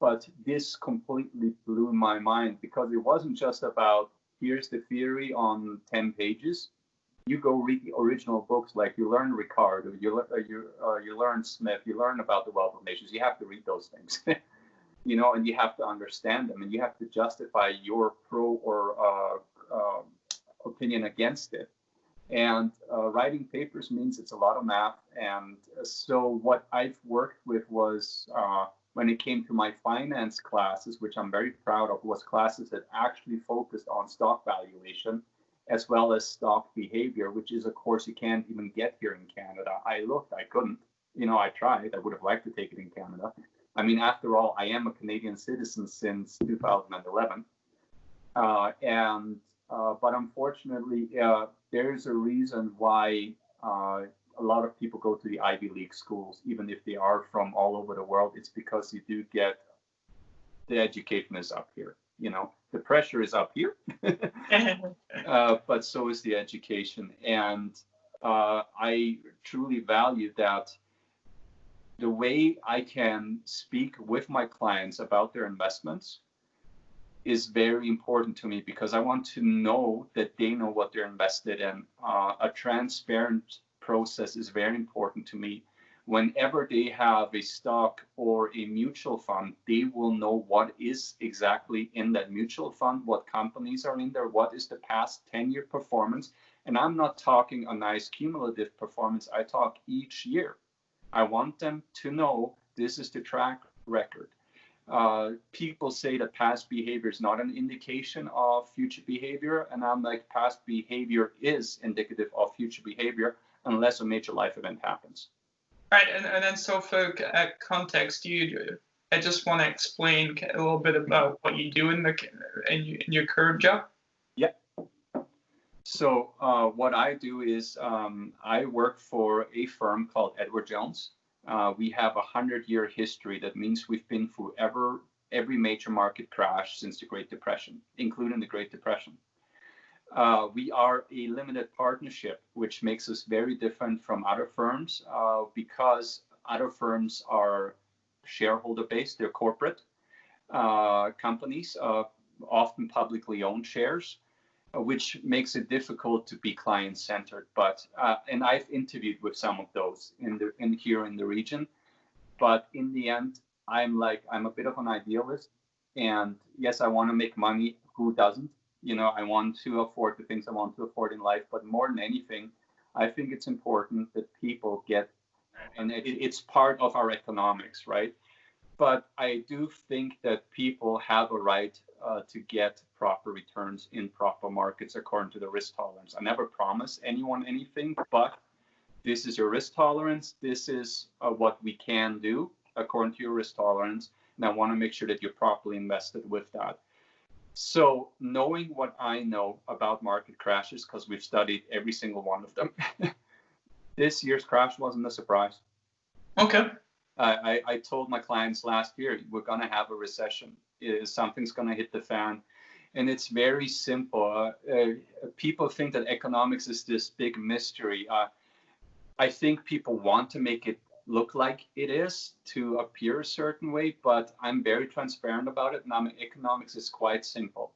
but this completely blew my mind because it wasn't just about here's the theory on 10 pages. You go read the original books, like you learn Ricardo, you learn Smith, you learn about the Wealth of Nations. You have to read those things, you know, and you have to understand them, and you have to justify your pro or opinion against it. And writing papers means it's a lot of math. And so what I've worked with was when it came to my finance classes, which I'm very proud of, was classes that actually focused on stock valuation as well as stock behavior, which is a course you can't even get here in Canada. I looked, I couldn't. You know, I tried. I would have liked to take it in Canada. I mean, after all, I am a Canadian citizen since 2011. But unfortunately, there's a reason why a lot of people go to the Ivy League schools, even if they are from all over the world. It's because you do get the education is up here. You know, the pressure is up here, but so is the education. And I truly value that the way I can speak with my clients about their investments is very important to me, because I want to know that they know what they're invested in. A transparent process is very important to me. Whenever they have a stock or a mutual fund, they will know what is exactly in that mutual fund, what companies are in there, what is the past 10-year performance. And I'm not talking a nice cumulative performance. I talk each year. I want them to know this is the track record. People say that past behavior is not an indication of future behavior. And I'm like, past behavior is indicative of future behavior unless a major life event happens. Right, and then so for context, I just want to explain a little bit about what you do in your current job. Yeah. So what I do is I work for a firm called Edward Jones. We have a 100-year history. That means we've been through every major market crash since the Great Depression, including the Great Depression. We are a limited partnership, which makes us very different from other firms because other firms are shareholder-based. They're corporate companies, often publicly owned shares, which makes it difficult to be client-centered. But and I've interviewed with some of those here in the region. But in the end, I'm a bit of an idealist. And yes, I want to make money. Who doesn't? You know, I want to afford the things I want to afford in life. But more than anything, I think it's important that people get, and it's part of our economics, right? But I do think that people have a right to get proper returns in proper markets according to the risk tolerance. I never promise anyone anything, but this is your risk tolerance. This is what we can do according to your risk tolerance. And I want to make sure that you're properly invested with that. So knowing what I know about market crashes, because we've studied every single one of them, this year's crash wasn't a surprise. Okay. I told my clients last year, we're going to have a recession. Something's going to hit the fan. And it's very simple. People think that economics is this big mystery. I think people want to make it look like it is to appear a certain way, but I'm very transparent about it. And economics is quite simple.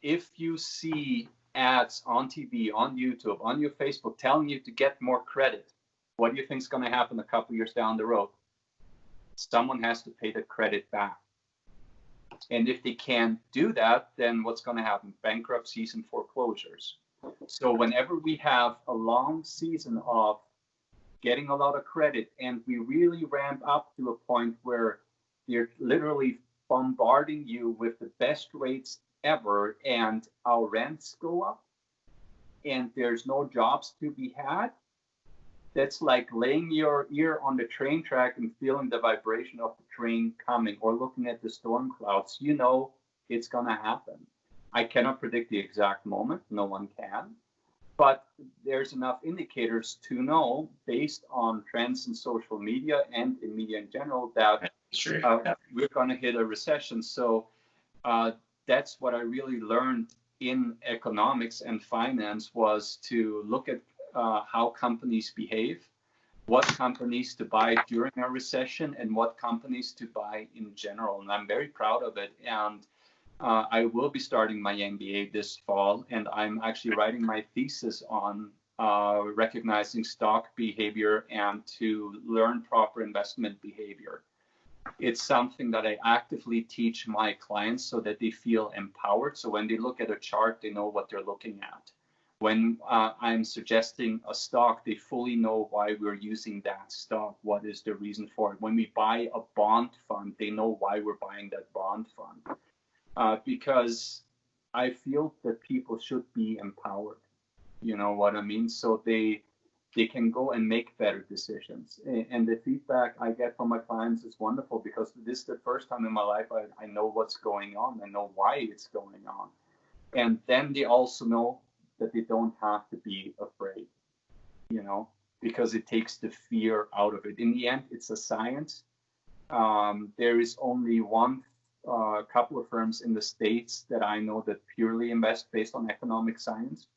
If you see ads on TV, on YouTube, on your Facebook telling you to get more credit, what do you think is going to happen a couple years down the road? Someone has to pay the credit back. And if they can't do that, then what's going to happen? Bankruptcies and foreclosures. So whenever we have a long season of getting a lot of credit and we really ramp up to a point where they're literally bombarding you with the best rates ever and our rents go up and there's no jobs to be had, that's like laying your ear on the train track and feeling the vibration of the train coming, or looking at the storm clouds. You know, It's going to happen. I cannot predict the exact moment. No one can. But there's enough indicators to know, based on trends in social media and in media in general, that we're going to hit a recession. So that's what I really learned in economics and finance, was to look at how companies behave, what companies to buy during a recession, and what companies to buy in general. And I'm very proud of it. And I will be starting my MBA this fall, and I'm actually writing my thesis on recognizing stock behavior and to learn proper investment behavior. It's something that I actively teach my clients so that they feel empowered. So when they look at a chart, they know what they're looking at. When I'm suggesting a stock, they fully know why we're using that stock. What is the reason for it? When we buy a bond fund, they know why we're buying that bond fund. Because I feel that people should be empowered. You know what I mean? So they can go and make better decisions. And the feedback I get from my clients is wonderful, because this is the first time in my life I know what's going on. I know why it's going on. And then they also know that they don't have to be afraid, you know, because it takes the fear out of it. In the end, it's a science. There is only a couple of firms in the States that I know that purely invest based on economic science.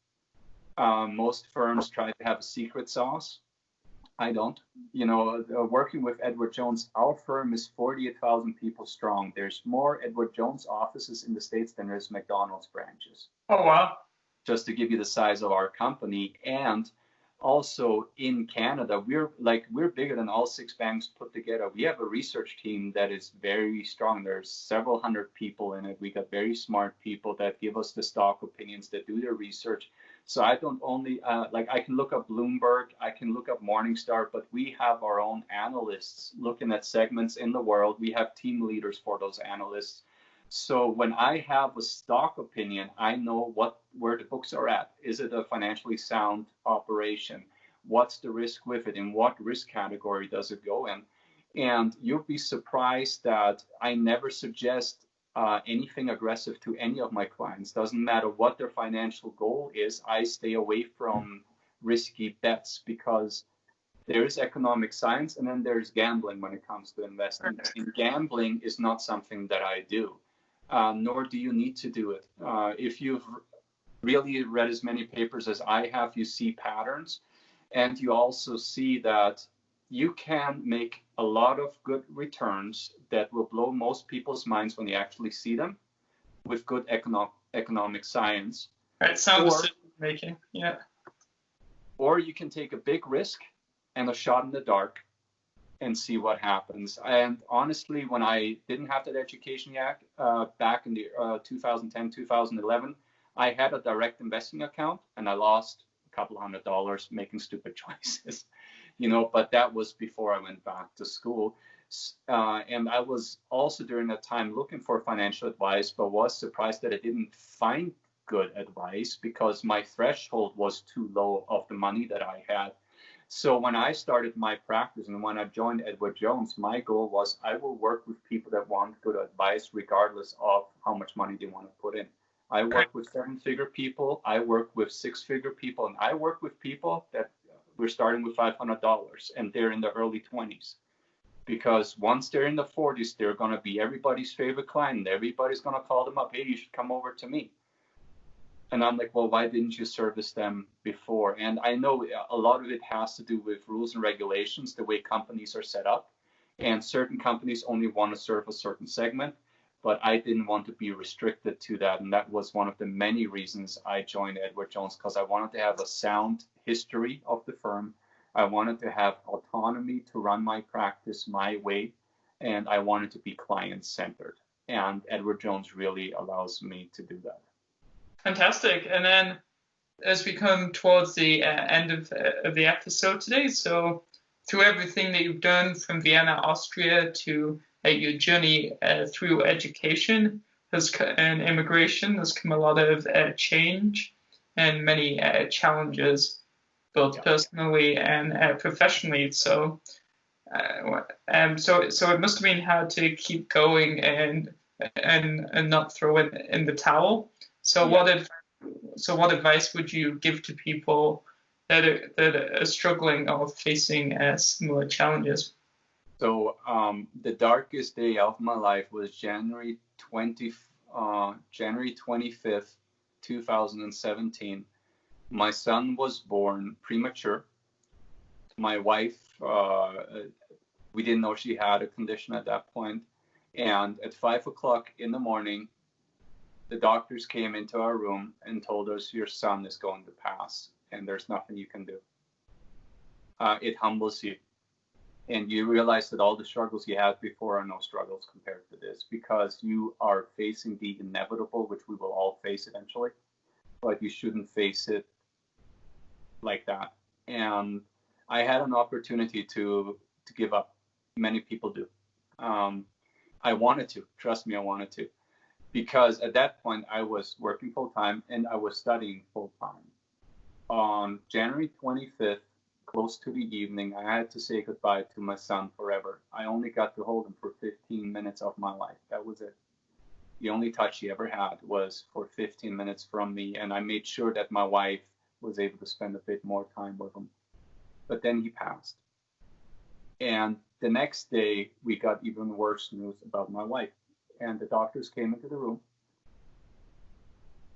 Most firms try to have a secret sauce. I don't. You know, working with Edward Jones, our firm is 48,000 people strong. There's more Edward Jones offices in the States than there's McDonald's branches. Oh, wow. Just to give you the size of our company. And also in Canada, we're bigger than all 6 banks put together. We have a research team that is very strong. There's several hundred people in it. We got very smart people that give us the stock opinions, that do their research. So I don't only I can look up Bloomberg, I can look up Morningstar, but we have our own analysts looking at segments in the world. We have team leaders for those analysts. So when I have a stock opinion, I know where the books are at. Is it a financially sound operation? What's the risk with it? In what risk category does it go in? And you'll be surprised that I never suggest anything aggressive to any of my clients. Doesn't matter what their financial goal is. I stay away from risky bets, because there is economic science and then there's gambling when it comes to investing. And gambling is not something that I do. Nor do you need to do it. If you've really read as many papers as I have, you see patterns, and you also see that you can make a lot of good returns that will blow most people's minds when they actually see them with good economic science. Right, sound decision making, yeah. Or you can take a big risk and a shot in the dark and see what happens. And honestly, when I didn't have that education yet, back in the 2010, 2011, I had a direct investing account, and I lost a couple $100 making stupid choices, you know, but that was before I went back to school. And I was also during that time looking for financial advice, but was surprised that I didn't find good advice, because my threshold was too low of the money that I had. So when I started my practice and when I joined Edward Jones, my goal was I will work with people that want good advice regardless of how much money they want to put in. I work with 7-figure people, I work with 6-figure people, and I work with people that we're starting with $500 and they're in the early 20s. Because once they're in the 40s, they're going to be everybody's favorite client. Everybody's going to call them up, hey, you should come over to me. And I'm like, well, why didn't you service them before? And I know a lot of it has to do with rules and regulations, the way companies are set up. And certain companies only want to serve a certain segment, but I didn't want to be restricted to that. And that was one of the many reasons I joined Edward Jones, because I wanted to have a sound history of the firm. I wanted to have autonomy to run my practice my way, and I wanted to be client-centered. And Edward Jones really allows me to do that. Fantastic. And then as we come towards the end of the episode today, so through everything that you've done from Vienna, Austria, to your journey through education and immigration, there's come a lot of change and many challenges, both personally and professionally. So it must have been hard to keep going and and not throw in the towel. So what advice would you give to people that are struggling or facing similar challenges? So the darkest day of my life was January 25th, 2017. My son was born premature. My wife, we didn't know she had a condition at that point. And at 5 o'clock in the morning, the doctors came into our room and told us, your son is going to pass and there's nothing you can do. It humbles you. And you realize that all the struggles you had before are no struggles compared to this, because you are facing the inevitable, which we will all face eventually, but you shouldn't face it like that. And I had an opportunity to give up. Many people do. I wanted to, trust me, I wanted to, because at that point I was working full time and I was studying full time. On January 25th, close to the evening, I had to say goodbye to my son forever. I only got to hold him for 15 minutes of my life. That was it. The only touch he ever had was for 15 minutes from me, and I made sure that my wife was able to spend a bit more time with him. But then he passed. And the next day, we got even worse news about my wife. And the doctors came into the room,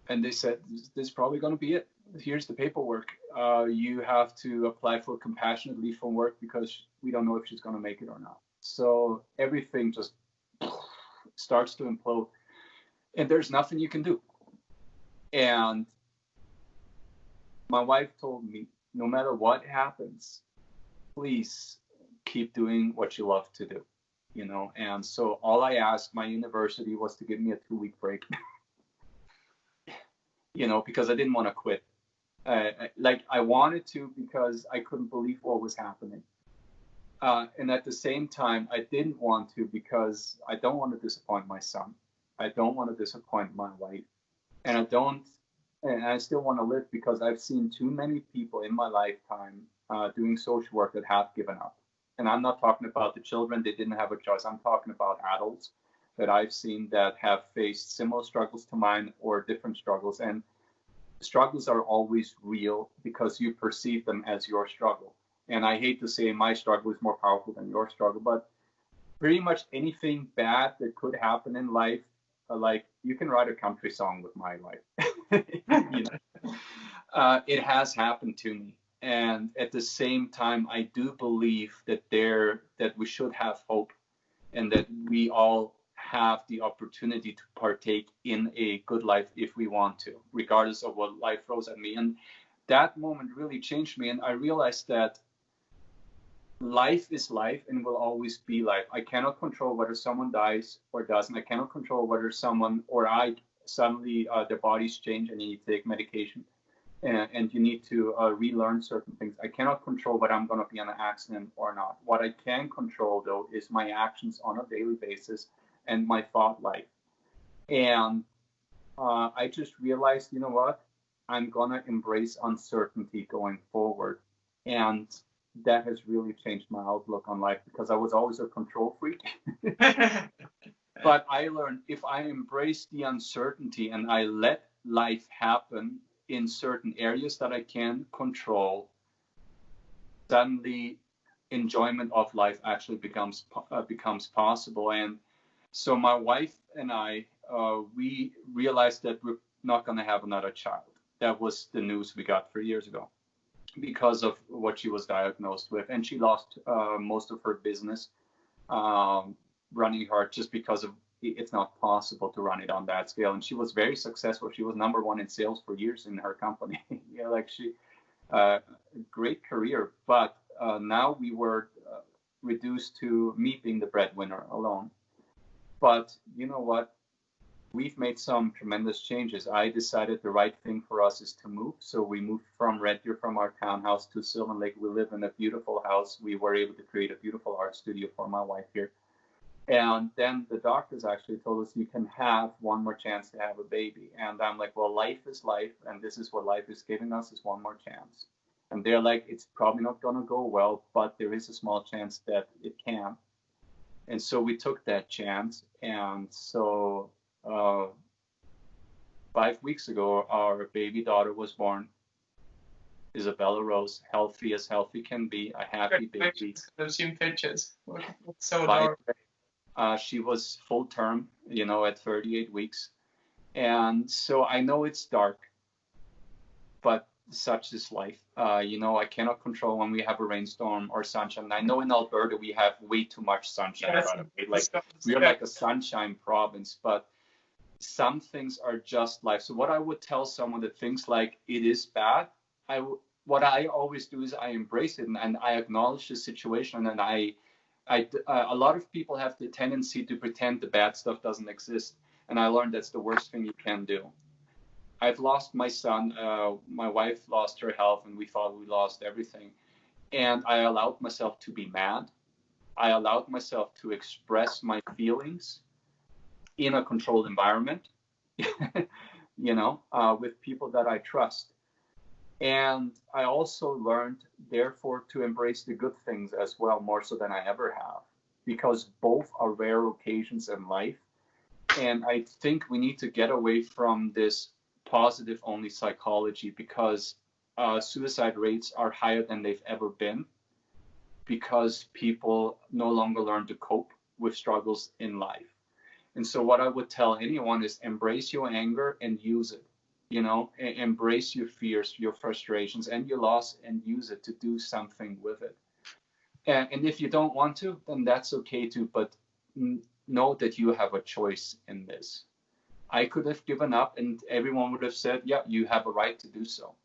and they said, this is probably going to be it. Here's the paperwork. You have to apply for compassionate leave from work because we don't know if she's going to make it or not. So everything just starts to implode, and there's nothing you can do. And my wife told me, no matter what happens, please keep doing what you love to do, you know. And so all I asked my university was to give me a 2-week break, you know, because I didn't want to quit. I wanted to, because I couldn't believe what was happening. And at the same time, I didn't want to, because I don't want to disappoint my son. I don't want to disappoint my wife. And I still want to live, because I've seen too many people in my lifetime doing social work that have given up. And I'm not talking about the children, they didn't have a choice. I'm talking about adults that I've seen that have faced similar struggles to mine or different struggles. And struggles are always real because you perceive them as your struggle. And I hate to say my struggle is more powerful than your struggle, but pretty much anything bad that could happen in life, like you can write a country song with my life. You know? It has happened to me. And at the same time, I do believe that we should have hope, and that we all have the opportunity to partake in a good life if we want to, regardless of what life throws at me. And that moment really changed me. And I realized that life is life and will always be life. I cannot control whether someone dies or doesn't. I cannot control whether someone or I suddenly their bodies change and you need to take medication and you need to relearn certain things. I cannot control whether I'm going to be in an accident or not. What I can control, though, is my actions on a daily basis and my thought life. And I just realized, you know what? I'm going to embrace uncertainty going forward. And that has really changed my outlook on life, because I was always a control freak. But I learned, if I embrace the uncertainty and I let life happen in certain areas that I can control, suddenly enjoyment of life actually becomes possible. And so my wife and I, we realized that we're not going to have another child. That was the news we got 3 years ago, because of what she was diagnosed with. And she lost most of her business running her, just because of it's not possible to run it on that scale. And she was very successful. She was #1 in sales for years in her company. Yeah, like she, great career. But now we were reduced to me being the breadwinner alone. But you know what? We've made some tremendous changes. I decided the right thing for us is to move. So we moved from Red Deer, from our townhouse, to Sylvan Lake. We live in a beautiful house. We were able to create a beautiful art studio for my wife here. And then the doctors actually told us, you can have one more chance to have a baby. And I'm like, well, life is life. And this is what life is giving us, is one more chance. And they're like, it's probably not going to go well, but there is a small chance that it can. And so we took that chance. And so 5 weeks ago, our baby daughter was born. Isabella Rose, healthy as healthy can be, a happy baby. I've seen pictures. It's so adorable. She was full term, at 38 weeks. And so I know it's dark, but such is life. I cannot control when we have a rainstorm or sunshine. I know in Alberta we have way too much sunshine, by the way. We are like a sunshine province, but some things are just life. So what I would tell someone that thinks like it is bad, what I always do is I embrace it and I acknowledge the situation. And a lot of people have the tendency to pretend the bad stuff doesn't exist. And I learned that's the worst thing you can do. I've lost my son. My wife lost her health, and we thought we lost everything. And I allowed myself to be mad. I allowed myself to express my feelings in a controlled environment, with people that I trust. And I also learned, therefore, to embrace the good things as well, more so than I ever have, because both are rare occasions in life. And I think we need to get away from this positive only psychology, because suicide rates are higher than they've ever been, because people no longer learn to cope with struggles in life. And so what I would tell anyone is embrace your anger and use it. Embrace your fears, your frustrations, and your loss, and use it to do something with it. And if you don't want to, then that's okay too. But know that you have a choice in this. I could have given up, and everyone would have said, yeah, you have a right to do so.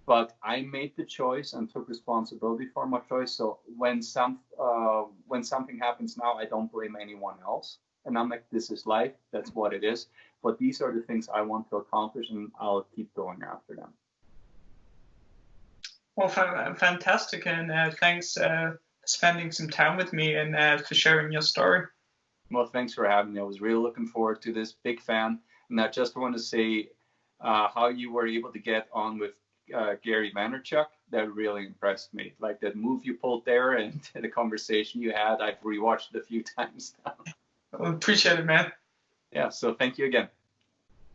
But I made the choice and took responsibility for my choice. So when something happens now, I don't blame anyone else. And I'm like, this is life. That's what it is. But these are the things I want to accomplish, and I'll keep going after them. Well, fantastic. And thanks for spending some time with me and for sharing your story. Well, thanks for having me. I was really looking forward to this. Big fan. And I just want to say how you were able to get on with Gary Vaynerchuk. That really impressed me. Like that move you pulled there and the conversation you had. I've rewatched it a few times now. Well, appreciate it, man. Yeah, so thank you again.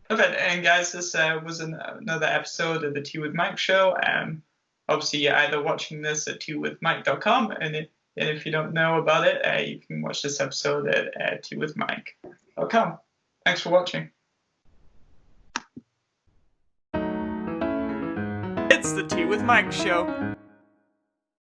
Perfect. And guys, this was another episode of the Tea with Mike show. Obviously, you're either watching this at teawithmike.com, and if you don't know about it, you can watch this episode at teawithmike.com. Thanks for watching. It's the Tea with Mike show.